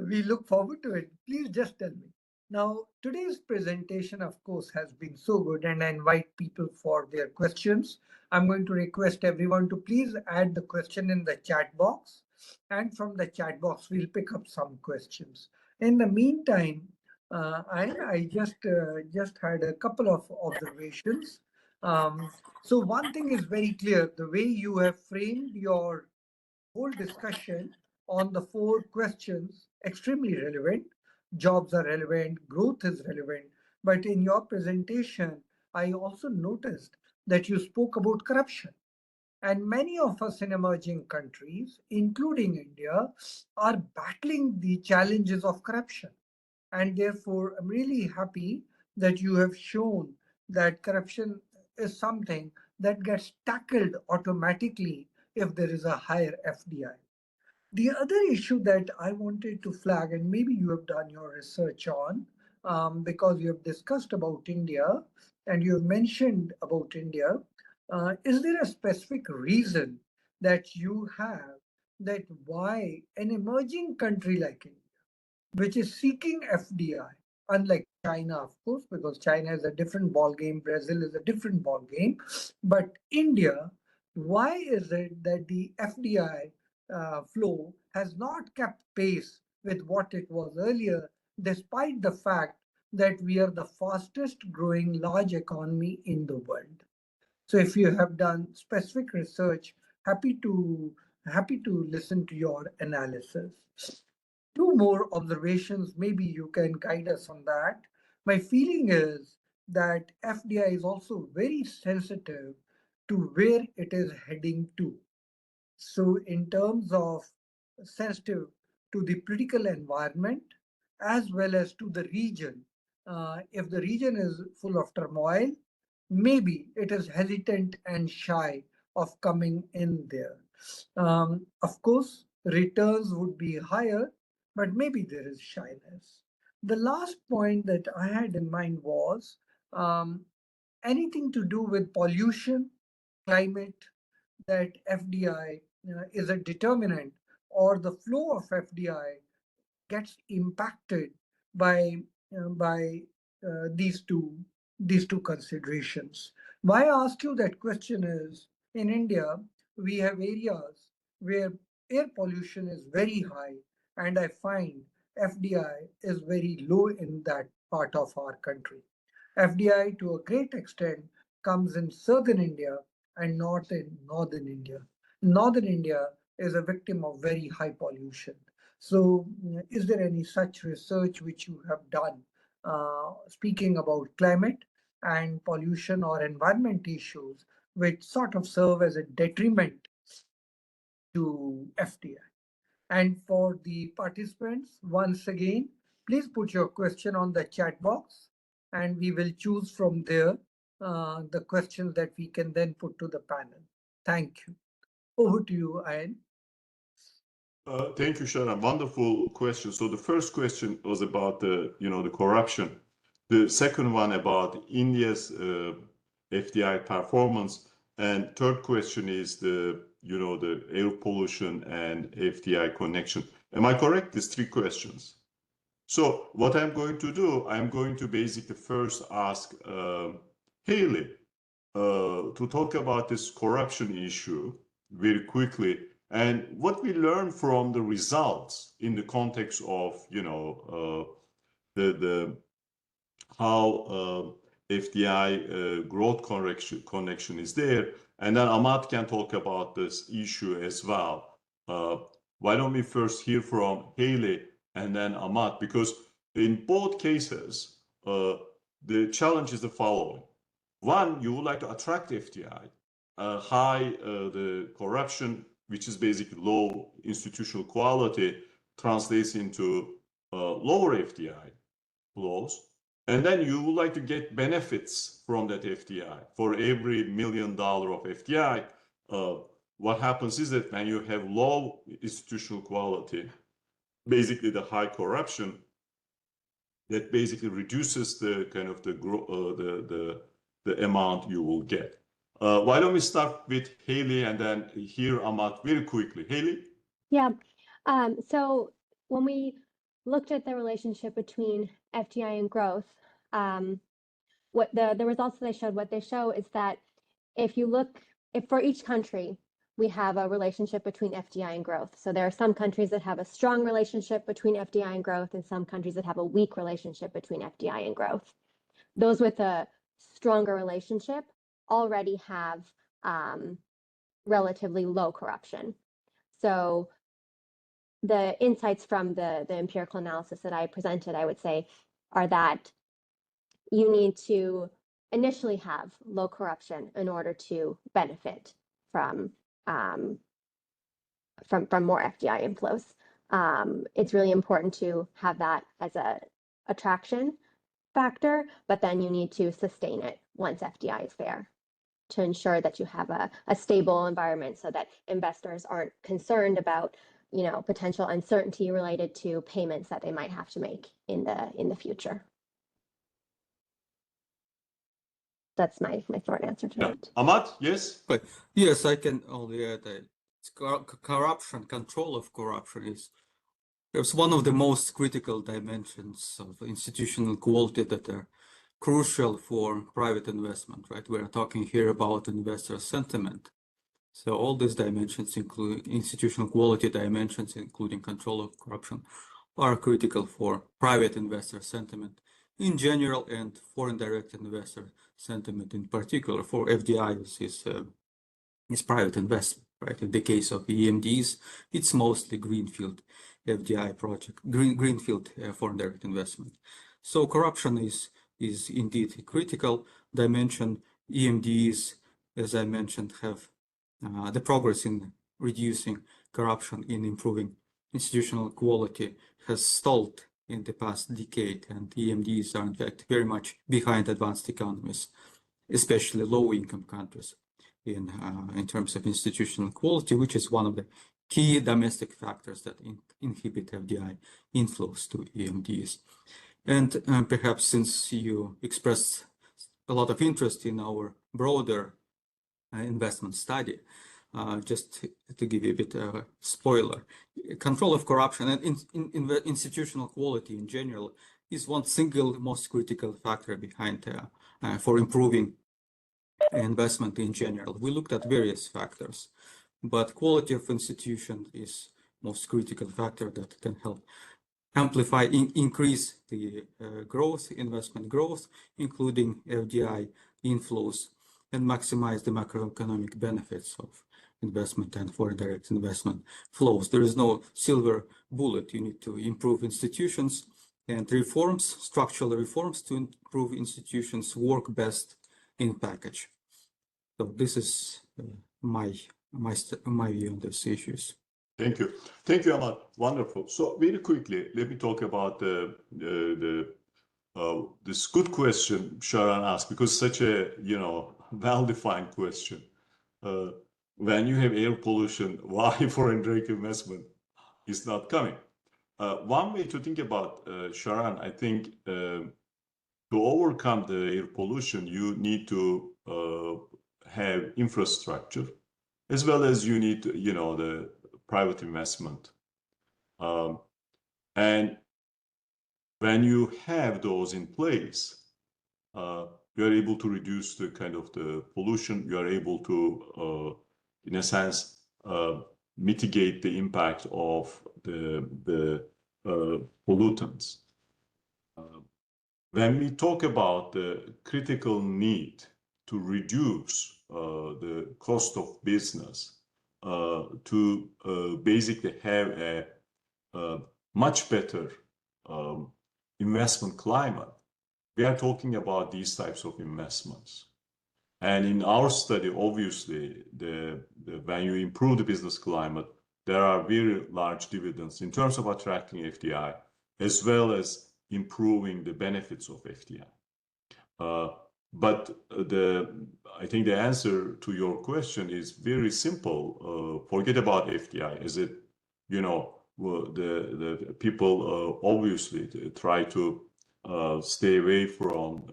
we look forward to it. Please just tell me. Now, today's presentation, of course, has been so good, and I invite people for their questions. I'm going to request everyone to please add the question in the chat box, and from the chat box, we'll pick up some questions. In the meantime, I just had a couple of observations. So one thing is very clear: the way you have framed your whole discussion on the four questions extremely relevant. Jobs are relevant, growth is relevant. But in your presentation, I also noticed that you spoke about corruption. And many of us in emerging countries, including India, are battling the challenges of corruption. And therefore, I'm really happy that you have shown that corruption is something that gets tackled automatically if there is a higher FDI. The other issue that I wanted to flag, and maybe you have done your research on, because you have discussed about India and you have mentioned about India, is there a specific reason that you have that why an emerging country like India, which is seeking FDI, unlike China, of course, because China is a different ball game, Brazil is a different ball game, but India, why is it that the FDI flow has not kept pace with what it was earlier, despite the fact that we are the fastest growing large economy in the world? So if you have done specific research, happy to listen to your analysis. Two more observations, maybe you can guide us on that. My feeling is that FDI is also very sensitive to where it is heading to. So in terms of sensitive to the political environment as well as to the region, if the region is full of turmoil, maybe it is hesitant and shy of coming in there. Of course, returns would be higher, but maybe there is shyness. The last point that I had in mind was anything to do with pollution, climate, that FDI is a determinant or the flow of FDI gets impacted by by these two considerations. Why I ask you that question is in India we have areas where air pollution is very high, and I find FDI is very low in that part of our country. FDI to a great extent comes in southern India and not in northern India. Northern India is a victim of very high pollution. So, is there any such research which you have done speaking about climate and pollution or environment issues, which sort of serve as a detriment to FDI? And for the participants, once again, please put your question on the chat box and we will choose from there the questions that we can then put to the panel. Thank you. Over to you, Ayhan. Thank you, Sharan. Wonderful question. So the first question was about the corruption. The second one about India's FDI performance, and third question is the air pollution and FDI connection. Am I correct? These three questions. So what I'm going to do, I'm going to basically first ask Hayley to talk about this corruption issue very quickly, and what we learn from the results in the context of the how FDI growth connection is there, and then Amat can talk about this issue as well. Why don't we first hear from Hayley and then Amat, because in both cases the challenge is the following. One, you would like to attract FDI, high the corruption, which is basically low institutional quality, translates into lower FDI flows. and then you would like to get benefits from that FDI. For every $1 million of FDI, what happens is that when you have low institutional quality, basically the high corruption, that basically reduces the kind of the amount you will get. Why don't we start with Hayley and then hear Amat very quickly. Hayley? Yeah. So when we looked at the relationship between FDI and growth, what the results that they show is that if for each country, we have a relationship between FDI and growth. So there are some countries that have a strong relationship between FDI and growth, and some countries that have a weak relationship between FDI and growth. Those with a stronger relationship already have relatively low corruption. So the insights from the empirical analysis that I presented, I would say, are that you need to initially have low corruption in order to benefit from more FDI inflows. It's really important to have that as a attraction factor, but then you need to sustain it once FDI is there to ensure that you have a stable environment so that investors aren't concerned about potential uncertainty related to payments that they might have to make in the future. That's my short answer to that. Amat, yes? Yes, I can only add that corruption, control of corruption is perhaps one of the most critical dimensions of institutional quality that are crucial for private investment, right? We're talking here about investor sentiment. So all these dimensions, include institutional quality dimensions, including control of corruption, are critical for private investor sentiment in general and foreign direct investor sentiment in particular. For FDIs is private investment, right? In the case of EMDs, it's mostly greenfield FDI project, greenfield foreign direct investment. So corruption is indeed a critical dimension. EMDs, as I mentioned, have the progress in reducing corruption, in improving institutional quality has stalled in the past decade, and EMDs are in fact very much behind advanced economies, especially low-income countries in terms of institutional quality, which is one of the key domestic factors that inhibit FDI inflows to EMDs. And perhaps since you expressed a lot of interest in our broader investment study, just to give you a bit of a spoiler, control of corruption and institutional quality in general is one single most critical factor behind for improving investment in general. We looked at various factors, but quality of institution is most critical factor that can help amplify, increase the growth, investment growth, including FDI inflows, and maximize the macroeconomic benefits of investment and foreign direct investment flows. There is no silver bullet. You need to improve institutions, and reforms, structural reforms to improve institutions work best in package. So this is my view on these issues. Thank you. Thank you, Amat. Wonderful. So very quickly, let me talk about this good question Sharan asked, because such a well-defined question. When you have air pollution, why foreign direct investment is not coming? One way to think about Sharan, I think, to overcome the air pollution, you need to have infrastructure, as well as you need the private investment. And when you have those in place, you are able to reduce the kind of the pollution. You are able to, in a sense, mitigate the impact of the pollutants. When we talk about the critical need to reduce the cost of business, to basically have a much better investment climate, we are talking about these types of investments. And in our study, obviously, when you improve the business climate, there are very large dividends in terms of attracting FDI, as well as improving the benefits of FDI. But I think the answer to your question is very simple. Forget about FDI. Is it, the people obviously try to stay away from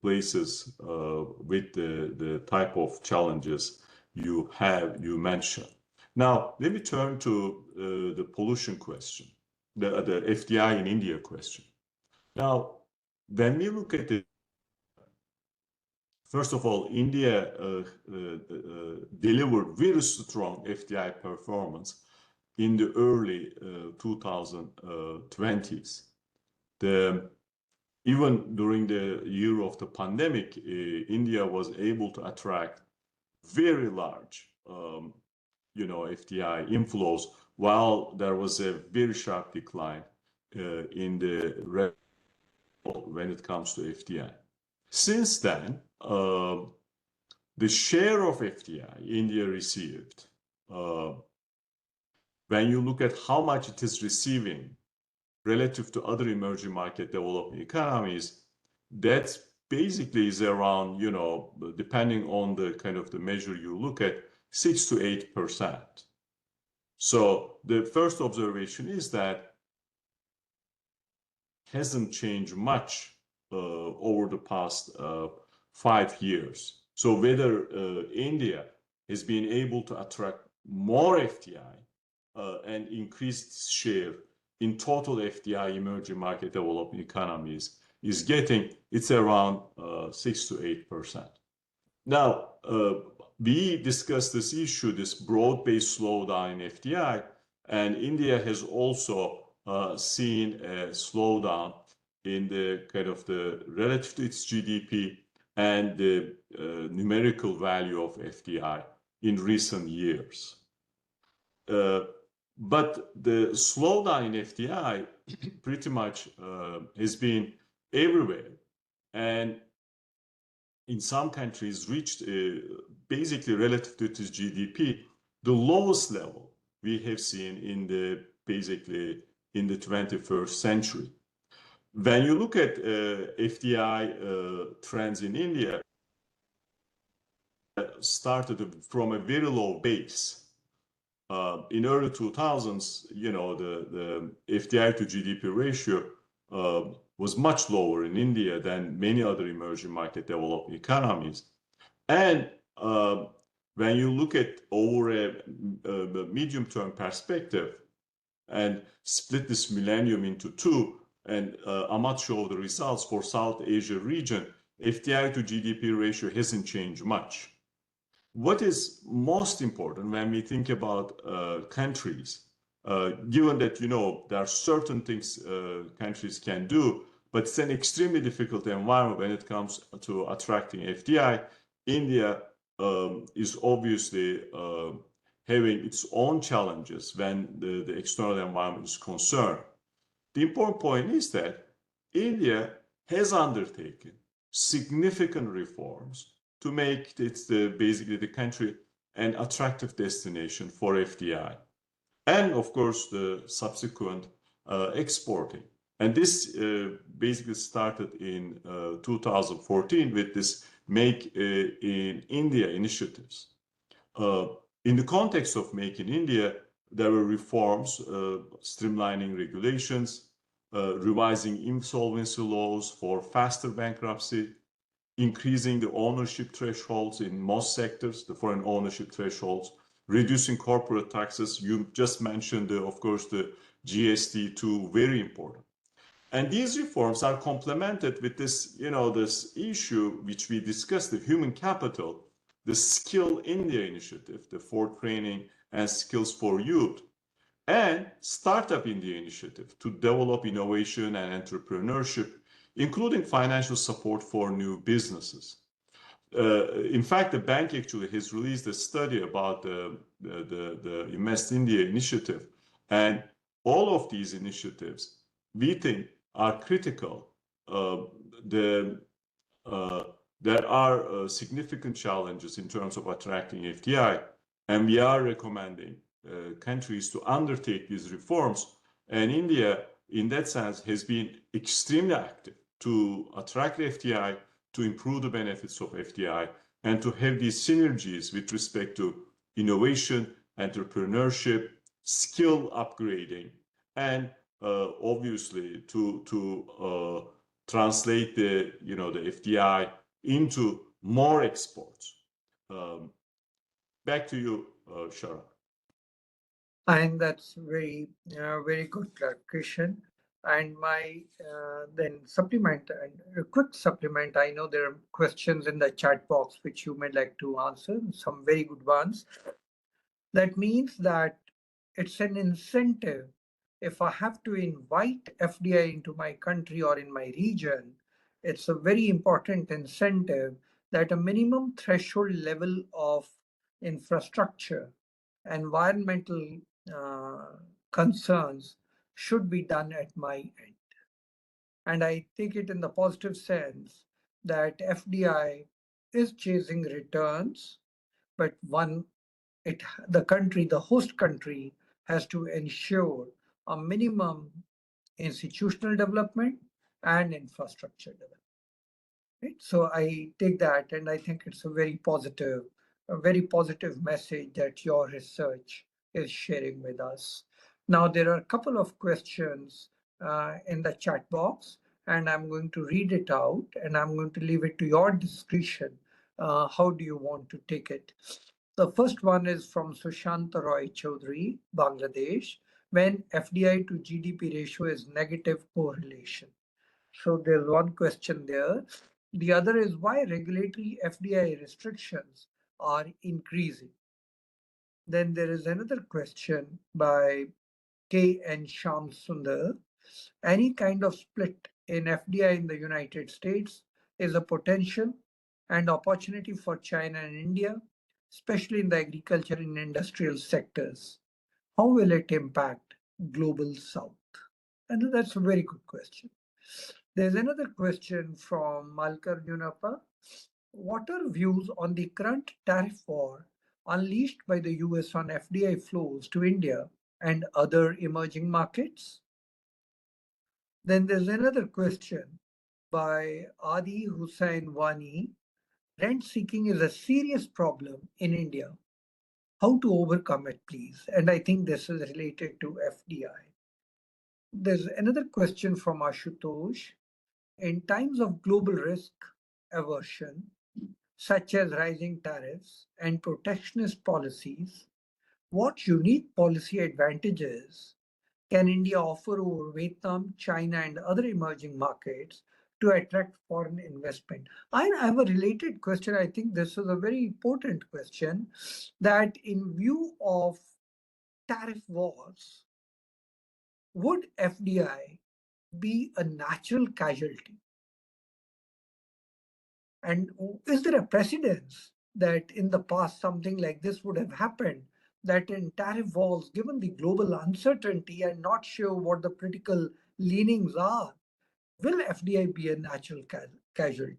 places with the type of challenges you mentioned. Now, let me turn to the pollution question, the FDI in India question. Now, when we look at it, first of all, India delivered very strong FDI performance in the early 2020s. Even during the year of the pandemic, India was able to attract very large, FDI inflows, while there was a very sharp decline in the when it comes to FDI. Since then, the share of FDI India received, when you look at how much it is receiving relative to other emerging market developing economies, that basically is around, depending on the kind of the measure you look at, 6 to 8%. So the first observation is that hasn't changed much over the past 5 years. So whether India has been able to attract more FDI and increase its share in total FDI emerging market developing economies is it's around 6 to 8%. Now, we discussed this issue, this broad-based slowdown in FDI, and India has also seen a slowdown in the kind of the relative to its GDP and the numerical value of FDI in recent years. But the slowdown in FDI pretty much has been everywhere, and in some countries reached basically relative to its GDP, the lowest level we have seen in the 21st century. When you look at FDI trends in India, started from a very low base. In early 2000s, the FDI to GDP ratio was much lower in India than many other emerging market developing economies. And when you look at over a medium-term perspective and split this millennium into two, and Amat showed the results for South Asia region, FDI to GDP ratio hasn't changed much. What is most important when we think about countries, given that, there are certain things countries can do, but it's an extremely difficult environment when it comes to attracting FDI. India is obviously having its own challenges when the external environment is concerned. The important point is that India has undertaken significant reforms to make it basically the country an attractive destination for FDI. And of course, the subsequent exporting. And this basically started in 2014 with this Make in India initiatives. In the context of Make in India, there were reforms, streamlining regulations, revising insolvency laws for faster bankruptcy, increasing the ownership thresholds in most sectors, the foreign ownership thresholds, reducing corporate taxes. You just mentioned, of course, the GST too, very important. And these reforms are complemented with this, this issue which we discussed, the human capital, the Skill India initiative, the for training and skills for youth, and Startup India initiative to develop innovation and entrepreneurship, including financial support for new businesses. In fact, the bank actually has released a study about the Invest India initiative, and all of these initiatives we think are critical. There are significant challenges in terms of attracting FDI, and we are recommending countries to undertake these reforms. And India in that sense, has been extremely active to attract FDI, to improve the benefits of FDI, and to have these synergies with respect to innovation, entrepreneurship, skill upgrading, and obviously to translate the FDI into more exports. Back to you, Sharon. And that's very good clarification. And my then supplement and a quick supplement. I know there are questions in the chat box which you may like to answer, some very good ones. That means that it's an incentive. If I have to invite FDI into my country or in my region, it's a very important incentive that a minimum threshold level of infrastructure, environmental concerns should be done at my end. And I take it in the positive sense that FDI is chasing returns, but the host country has to ensure a minimum institutional development and infrastructure development. Right? So I take that, and I think it's a very positive message that your research is sharing with us. Now, there are a couple of questions in the chat box, and I'm going to read it out, and I'm going to leave it to your discretion. How do you want to take it? The first one is from Sushanta Roy Chaudhary, Bangladesh, when FDI to GDP ratio is negative correlation. So there's one question there. The other is why regulatory FDI restrictions are increasing. Then there is another question by K. N. Sham Sundar. Any kind of split in FDI in the United States is a potential and opportunity for China and India, especially in the agriculture and industrial sectors. How will it impact global South? And that's a very good question. There's another question from Malkar Yunapa. What are views on the current tariff war unleashed by the US on FDI flows to India and other emerging markets? Then there's another question by Adi Hussain Wani. Rent seeking is a serious problem in India. How to overcome it, please? And I think this is related to FDI. There's another question from Ashutosh. In times of global risk aversion, such as rising tariffs and protectionist policies, what unique policy advantages can India offer over Vietnam, China, and other emerging markets to attract foreign investment? I have a related question. I think this is a very important question, that in view of tariff wars, would FDI be a natural casualty? And is there a precedence that in the past something like this would have happened, that in tariff wars, given the global uncertainty and not sure what the political leanings are, will FDI be a natural casualty?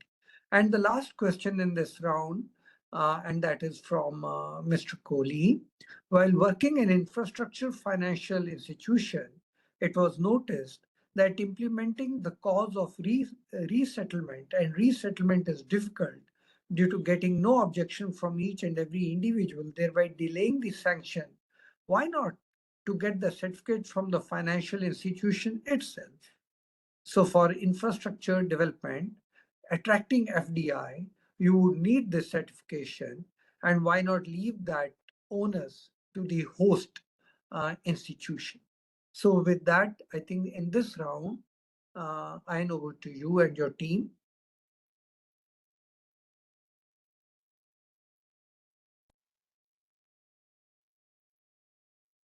And the last question in this round, and that is from Mr. Kohli. While working in infrastructure financial institution, it was noticed that implementing the cause of resettlement, and resettlement is difficult due to getting no objection from each and every individual, thereby delaying the sanction. Why not to get the certificate from the financial institution itself? So for infrastructure development, attracting FDI, you would need this certification, and why not leave that onus to the host institution? So with that, I think in this round, I hand over to you and your team.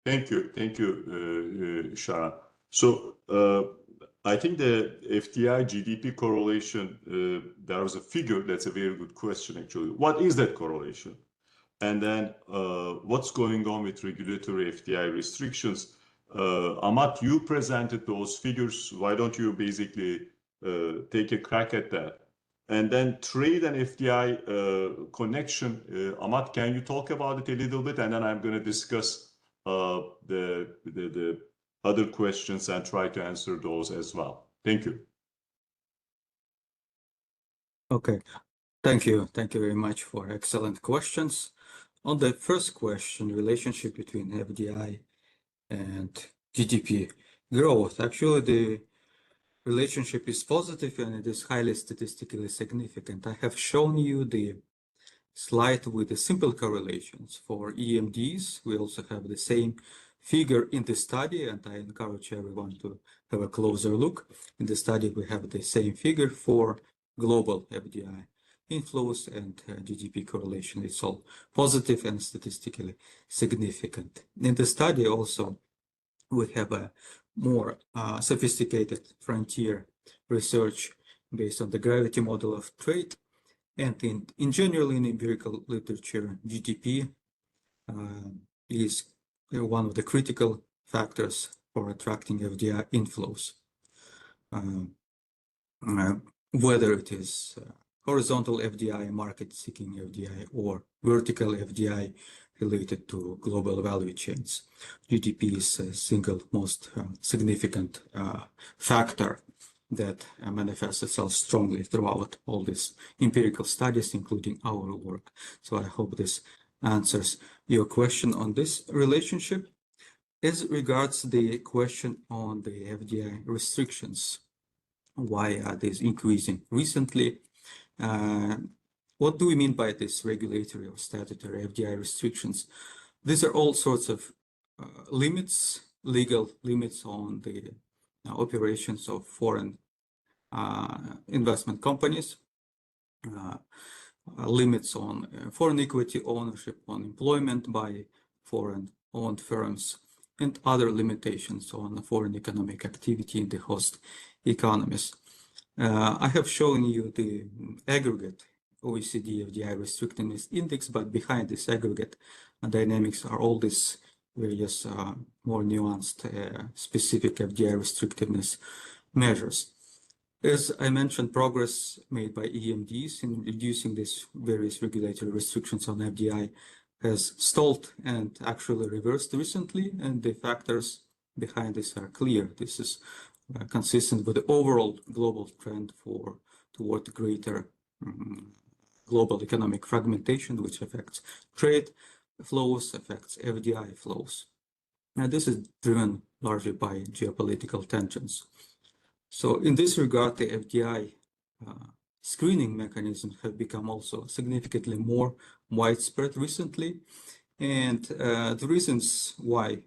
Thank you, Sharon. So I think the FDI GDP correlation, there was a figure, that's a very good question actually. What is that correlation? And then what's going on with regulatory FDI restrictions? Amat, you presented those figures. Why don't you basically take a crack at that? And then trade and FDI connection. Amat, can you talk about it a little bit? And then I'm going to discuss the other questions and try to answer those as well. Thank you. Okay, thank you. Thank you very much for excellent questions. On the first question, relationship between FDI and GDP growth, actually the relationship is positive and it is highly statistically significant. I have shown you the slide with the simple correlations for EMDs. We also have the same figure in the study, and I encourage everyone to have a closer look. In the study, we have the same figure for global FDI inflows and GDP correlation. It's all positive and statistically significant. In the study also, we have a more sophisticated frontier research based on the gravity model of trade. And in general, in empirical literature, GDP is one of the critical factors for attracting FDI inflows, whether it is horizontal FDI, market-seeking FDI, or vertical FDI related to global value chains. GDP is a single most significant factor that manifests itself strongly throughout all these empirical studies, including our work. So I hope this answers your question on this relationship. As regards the question on the FDI restrictions, why are these increasing recently? What do we mean by this regulatory or statutory FDI restrictions? These are all sorts of limits, legal limits on the operations of foreign investment companies, limits on foreign equity ownership, on employment by foreign-owned firms, and other limitations on foreign economic activity in the host economies. I have shown you the aggregate OECD FDI restrictiveness index, but behind this aggregate dynamics are all these various more nuanced specific FDI restrictiveness measures. As I mentioned, progress made by EMDs in reducing these various regulatory restrictions on FDI has stalled and actually reversed recently, and the factors behind this are clear. This is consistent with the overall global trend toward greater global economic fragmentation, which affects trade flows, affects FDI flows. And this is driven largely by geopolitical tensions. So in this regard, the FDI screening mechanisms have become also significantly more widespread recently. And the reasons why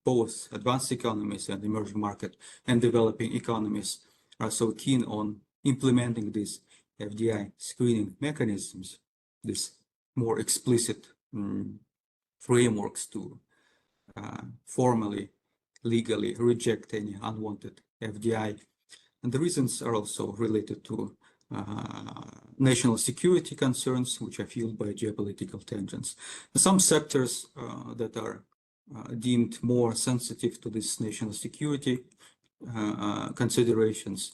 both advanced economies and emerging market and developing economies are so keen on implementing these FDI screening mechanisms, these more explicit frameworks to formally, legally reject any unwanted FDI. And the reasons are also related to national security concerns, which are fueled by geopolitical tensions. Some sectors that are deemed more sensitive to this national security considerations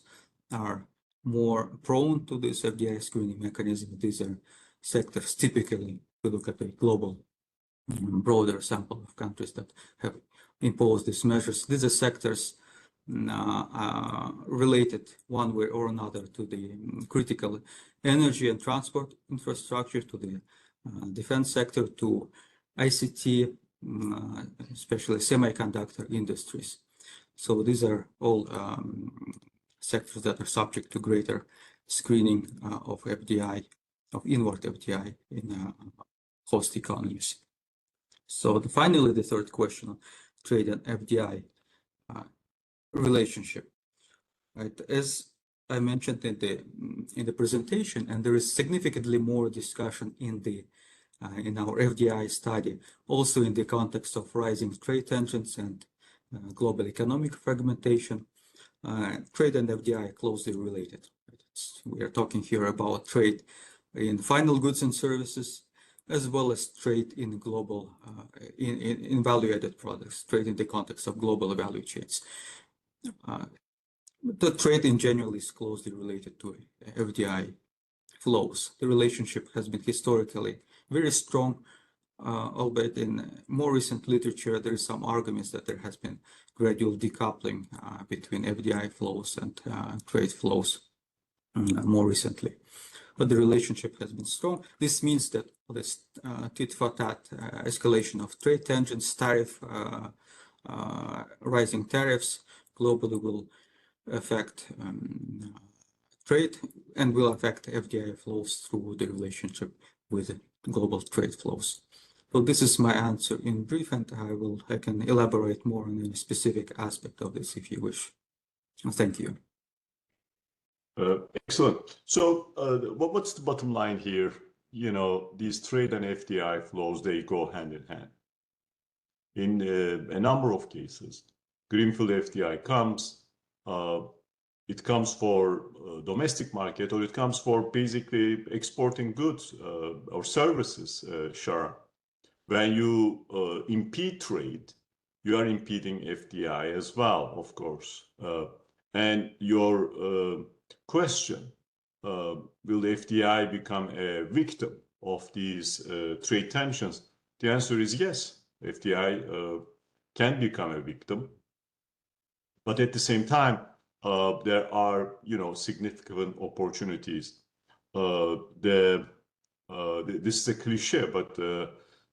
are more prone to this FDI screening mechanism. These are sectors typically, we look at a global broader sample of countries that have imposed these measures. These are sectors related one way or another to the critical energy and transport infrastructure, to the defense sector, to ICT, especially semiconductor industries. So these are all sectors that are subject to greater screening of FDI, of inward FDI in host economies. So finally, the third question on trade and FDI relationship. Right? As I mentioned in the presentation, and there is significantly more discussion in our FDI study, also in the context of rising trade tensions and global economic fragmentation. Trade and FDI are closely related. We are talking here about trade in final goods and services, as well as trade in global, in value-added products, trade in the context of global value chains. The trade in general is closely related to FDI flows. The relationship has been historically very strong, albeit in more recent literature, there is some arguments that there has been gradual decoupling between FDI flows and trade flows more recently. But the relationship has been strong. This means that this tit-for-tat escalation of trade tensions, rising tariffs globally will affect trade and will affect FDI flows through the relationship with global trade flows. So this is my answer in brief, and I can elaborate more on any specific aspect of this if you wish. Thank you. Excellent. So what's the bottom line here? You know, these trade and FDI flows, they go hand in hand. In a number of cases, greenfield FDI comes, it comes for domestic market, or it comes for basically exporting goods or services, Sharon. When you impede trade, you are impeding FDI as well, of course. And your question, will FDI become a victim of these trade tensions? The answer is yes. FDI can become a victim, but at the same time, there are, significant opportunities. This is a cliche, but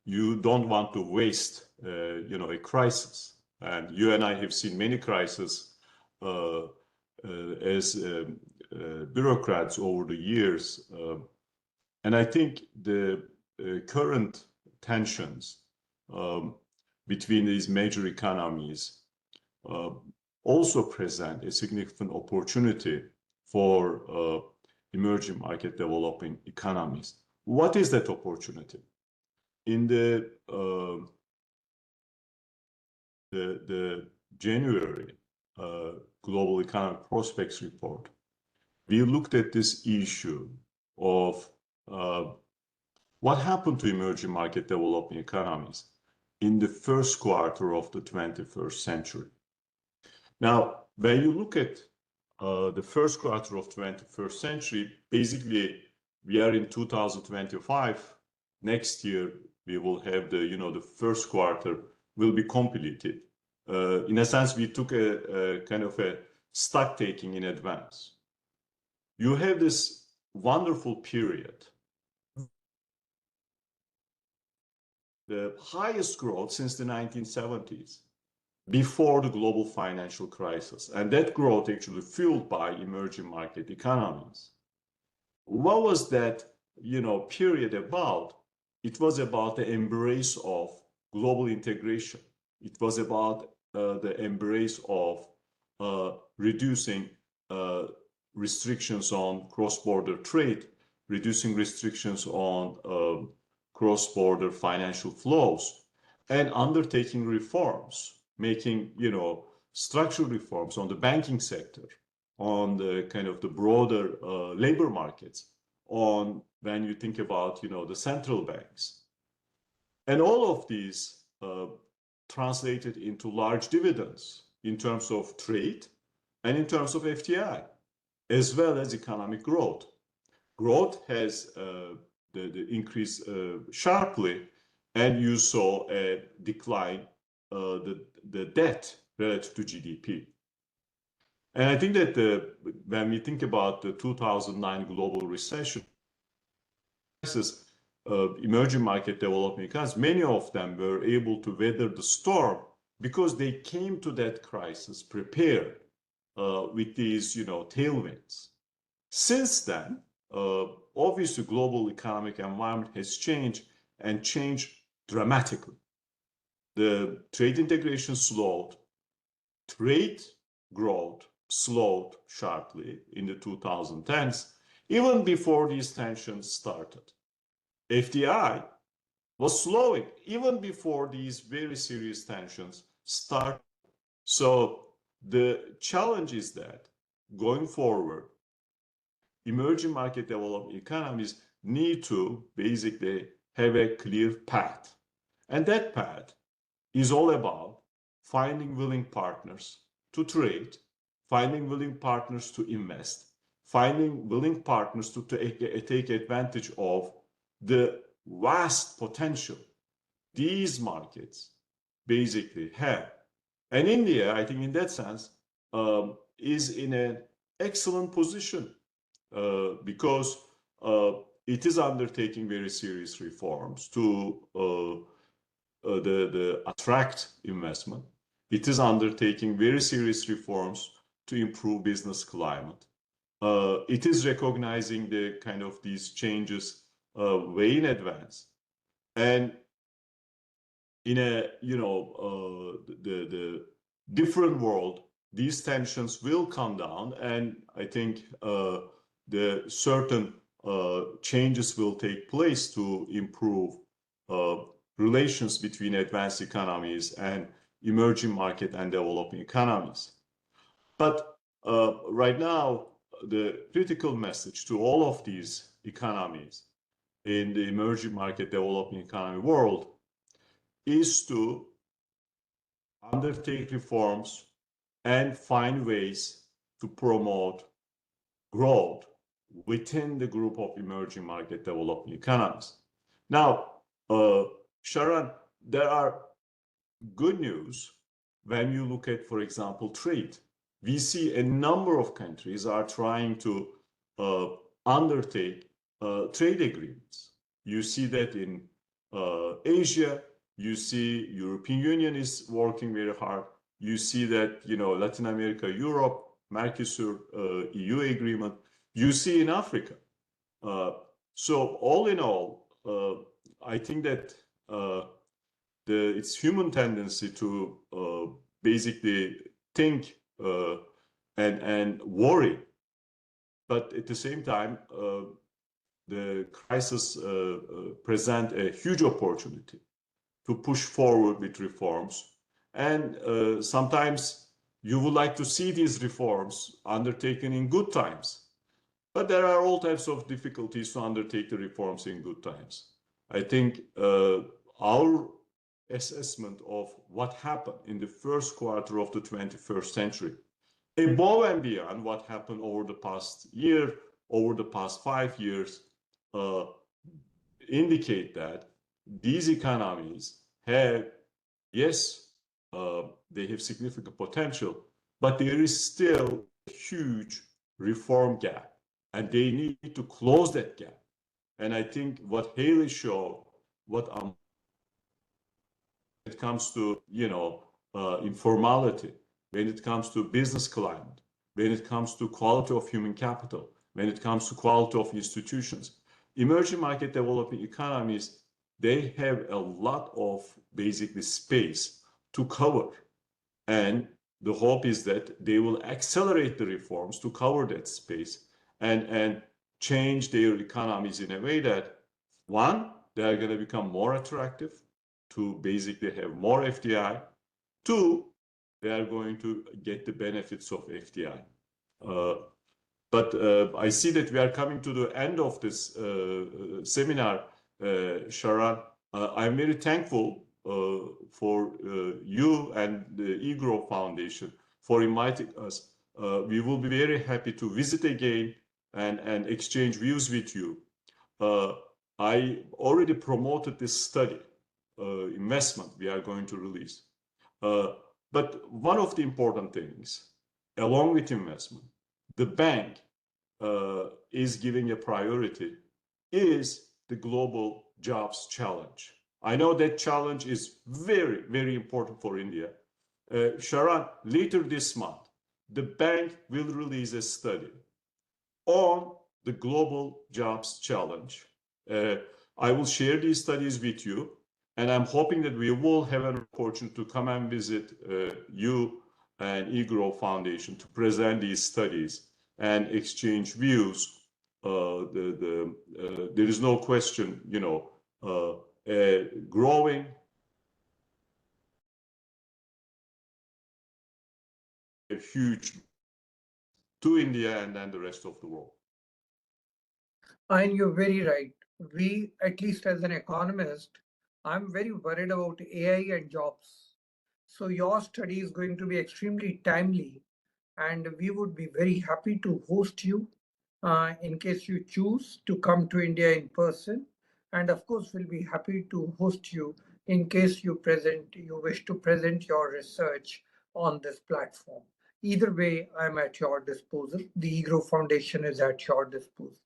you don't want to waste, a crisis. And you and I have seen many crises as bureaucrats over the years. And I think the current tensions between these major economies also present a significant opportunity for emerging market developing economies. What is that opportunity? In the January Global Economic Prospects Report, we looked at this issue of what happened to emerging market developing economies in the first quarter of the 21st century. Now, when you look at the first quarter of 21st century, basically we are in 2025. Next year, we will have the first quarter will be completed. In a sense, we took a kind of a stock taking in advance. You have this wonderful period, the highest growth since the 1970s, before the global financial crisis. And that growth actually fueled by emerging market economies. What was that, period about? It was about the embrace of global integration. It was about the embrace of reducing restrictions on cross-border trade, reducing restrictions on cross-border financial flows, and undertaking reforms, making, structural reforms on the banking sector, on the kind of the broader labor markets, on when you think about, the central banks. And all of these translated into large dividends in terms of trade and in terms of FDI, as well as economic growth. Growth has the increase sharply, and you saw a decline the debt relative to GDP. And I think that when we think about the 2009 global recession, emerging market developing economies, many of them were able to weather the storm because they came to that crisis prepared with these, tailwinds. Since then, obviously, global economic environment has changed and changed dramatically. The trade integration slowed, trade growth slowed sharply in the 2010s, even before these tensions started. FDI was slowing even before these very serious tensions started. So the challenge is that going forward, emerging market developing economies need to basically have a clear path. And that path is all about finding willing partners to trade, finding willing partners to invest, finding willing partners to take advantage of the vast potential these markets basically have. And India, I think in that sense, is in an excellent position because it is undertaking very serious reforms to attract investment. It is undertaking very serious reforms to improve business climate. It is recognizing the kind of these changes way in advance, and in a the different world, these tensions will come down, and I think the certain changes will take place to improve relations between advanced economies and emerging market and developing economies. But right now, the critical message to all of these economies in the emerging market, developing economy world is to undertake reforms and find ways to promote growth within the group of emerging market developing economies. Now, Sharon, there are good news when you look at, for example, trade. We see a number of countries are trying to undertake trade agreements. You see that in Asia. You see European Union is working very hard. You see that, Latin America, Europe, Mercosur, EU agreement. You see in Africa. So all in all, I think that it's human tendency to basically think and worry, but at the same time, the crisis present a huge opportunity to push forward with reforms. And sometimes you would like to see these reforms undertaken in good times. But there are all types of difficulties to undertake the reforms in good times. I think our assessment of what happened in the first quarter of the 21st century, above and beyond what happened over the past year, over the past 5 years, indicate that these economies have, yes, they have significant potential, but there is still a huge reform gap, and they need to close that gap. And I think what Hayley showed, what it comes to, informality, when it comes to business climate, when it comes to quality of human capital, when it comes to quality of institutions, emerging market developing economies, they have a lot of basically space to cover. And the hope is that they will accelerate the reforms to cover that space and change their economies in a way that, one, they are going to become more attractive to basically have more FDI. Two, they are going to get the benefits of FDI. But I see that we are coming to the end of this seminar, Sharon. I'm very thankful for you and the EGROW Foundation for inviting us. We will be very happy to visit again and exchange views with you. I already promoted this study, investment we are going to release. But one of the important things, along with investment, the bank is giving a priority, is the global jobs challenge. I know that challenge is very, very important for India. Sharon, later this month, the bank will release a study on the global jobs challenge. I will share these studies with you, and I'm hoping that we will have an opportunity to come and visit you and EGROW Foundation to present these studies and exchange views. There is no question, growing a huge to India and then the rest of the world. And you're very right. We, at least as an economist, I'm very worried about AI and jobs. So your study is going to be extremely timely, and we would be very happy to host you in case you choose to come to India in person. And of course, we'll be happy to host you in case you wish to present your research on this platform. Either way, I'm at your disposal. The EGROW Foundation is at your disposal.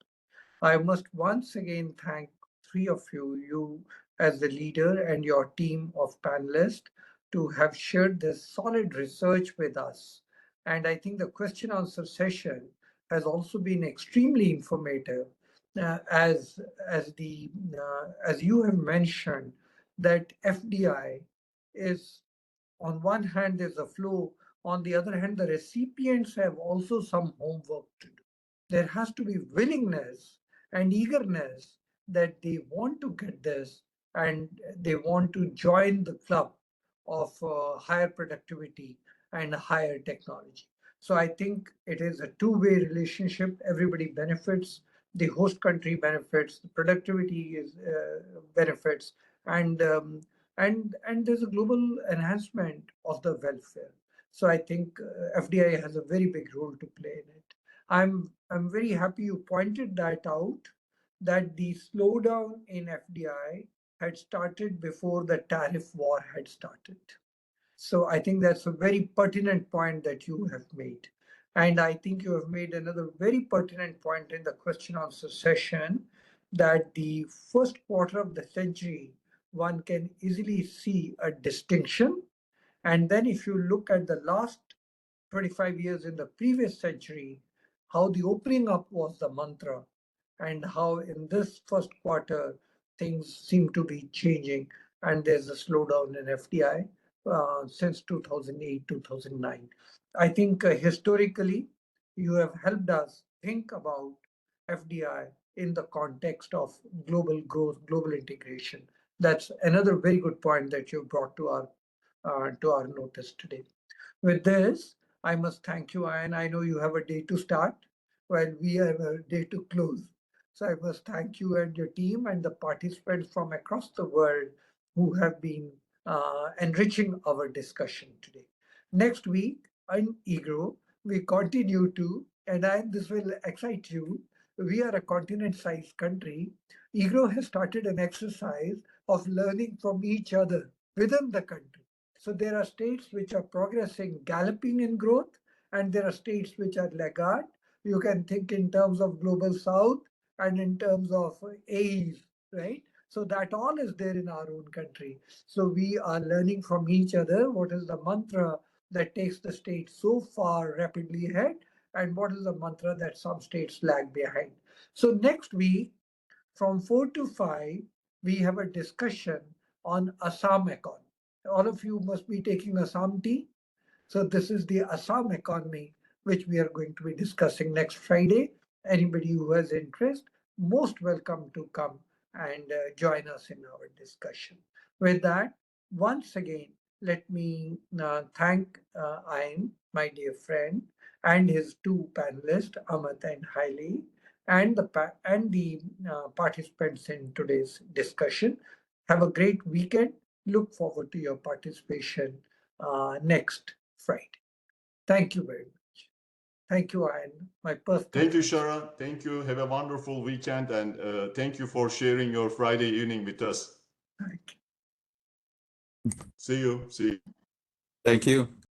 I must once again thank three of you as the leader and your team of panelists, to have shared this solid research with us. And I think the question answer session has also been extremely informative, as you have mentioned, that FDI is, on one hand, there's a flow. On the other hand, the recipients have also some homework to do. There has to be willingness and eagerness that they want to get this and they want to join the club of higher productivity and higher technology. So I think it is a two-way relationship. Everybody benefits. The host country benefits. The productivity is benefits, and there's a global enhancement of the welfare. So I think FDI has a very big role to play in it. I'm very happy you pointed that out, that the slowdown in FDI had started before the tariff war had started. So I think that's a very pertinent point that you have made. And I think you have made another very pertinent point in the question answer session, that the first quarter of the century, one can easily see a distinction. And then if you look at the last 25 years in the previous century, how the opening up was the mantra, and how in this first quarter things seem to be changing, and there's a slowdown in FDI since 2008, 2009. I think historically, you have helped us think about FDI in the context of global growth, global integration. That's another very good point that you brought to our notice today. With this, I must thank you, and I know you have a day to start while we have a day to close. So I must thank you and your team and the participants from across the world who have been enriching our discussion today. Next week in EGROW, we continue to, and this will excite you, we are a continent-sized country. EGROW has started an exercise of learning from each other within the country. So there are states which are progressing, galloping in growth, and there are states which are laggard. You can think in terms of global south and in terms of AEs, right? So that all is there in our own country. So we are learning from each other what is the mantra that takes the state so far rapidly ahead, and what is the mantra that some states lag behind. So next week, from 4 to 5, we have a discussion on Assam economy. All of you must be taking Assam tea. So this is the Assam economy, which we are going to be discussing next Friday. Anybody who has interest, most welcome to come and join us in our discussion. With that, once again, let me thank Ayhan, my dear friend, and his two panelists, Amat and Hayley, and the participants in today's discussion. Have a great weekend. Look forward to your participation next Friday. Thank you very much. Thank you, Ayhan. My personal. Thank you, Sharan. Thank you. Have a wonderful weekend, and thank you for sharing your Friday evening with us. Thank you. See you. See you. Thank you.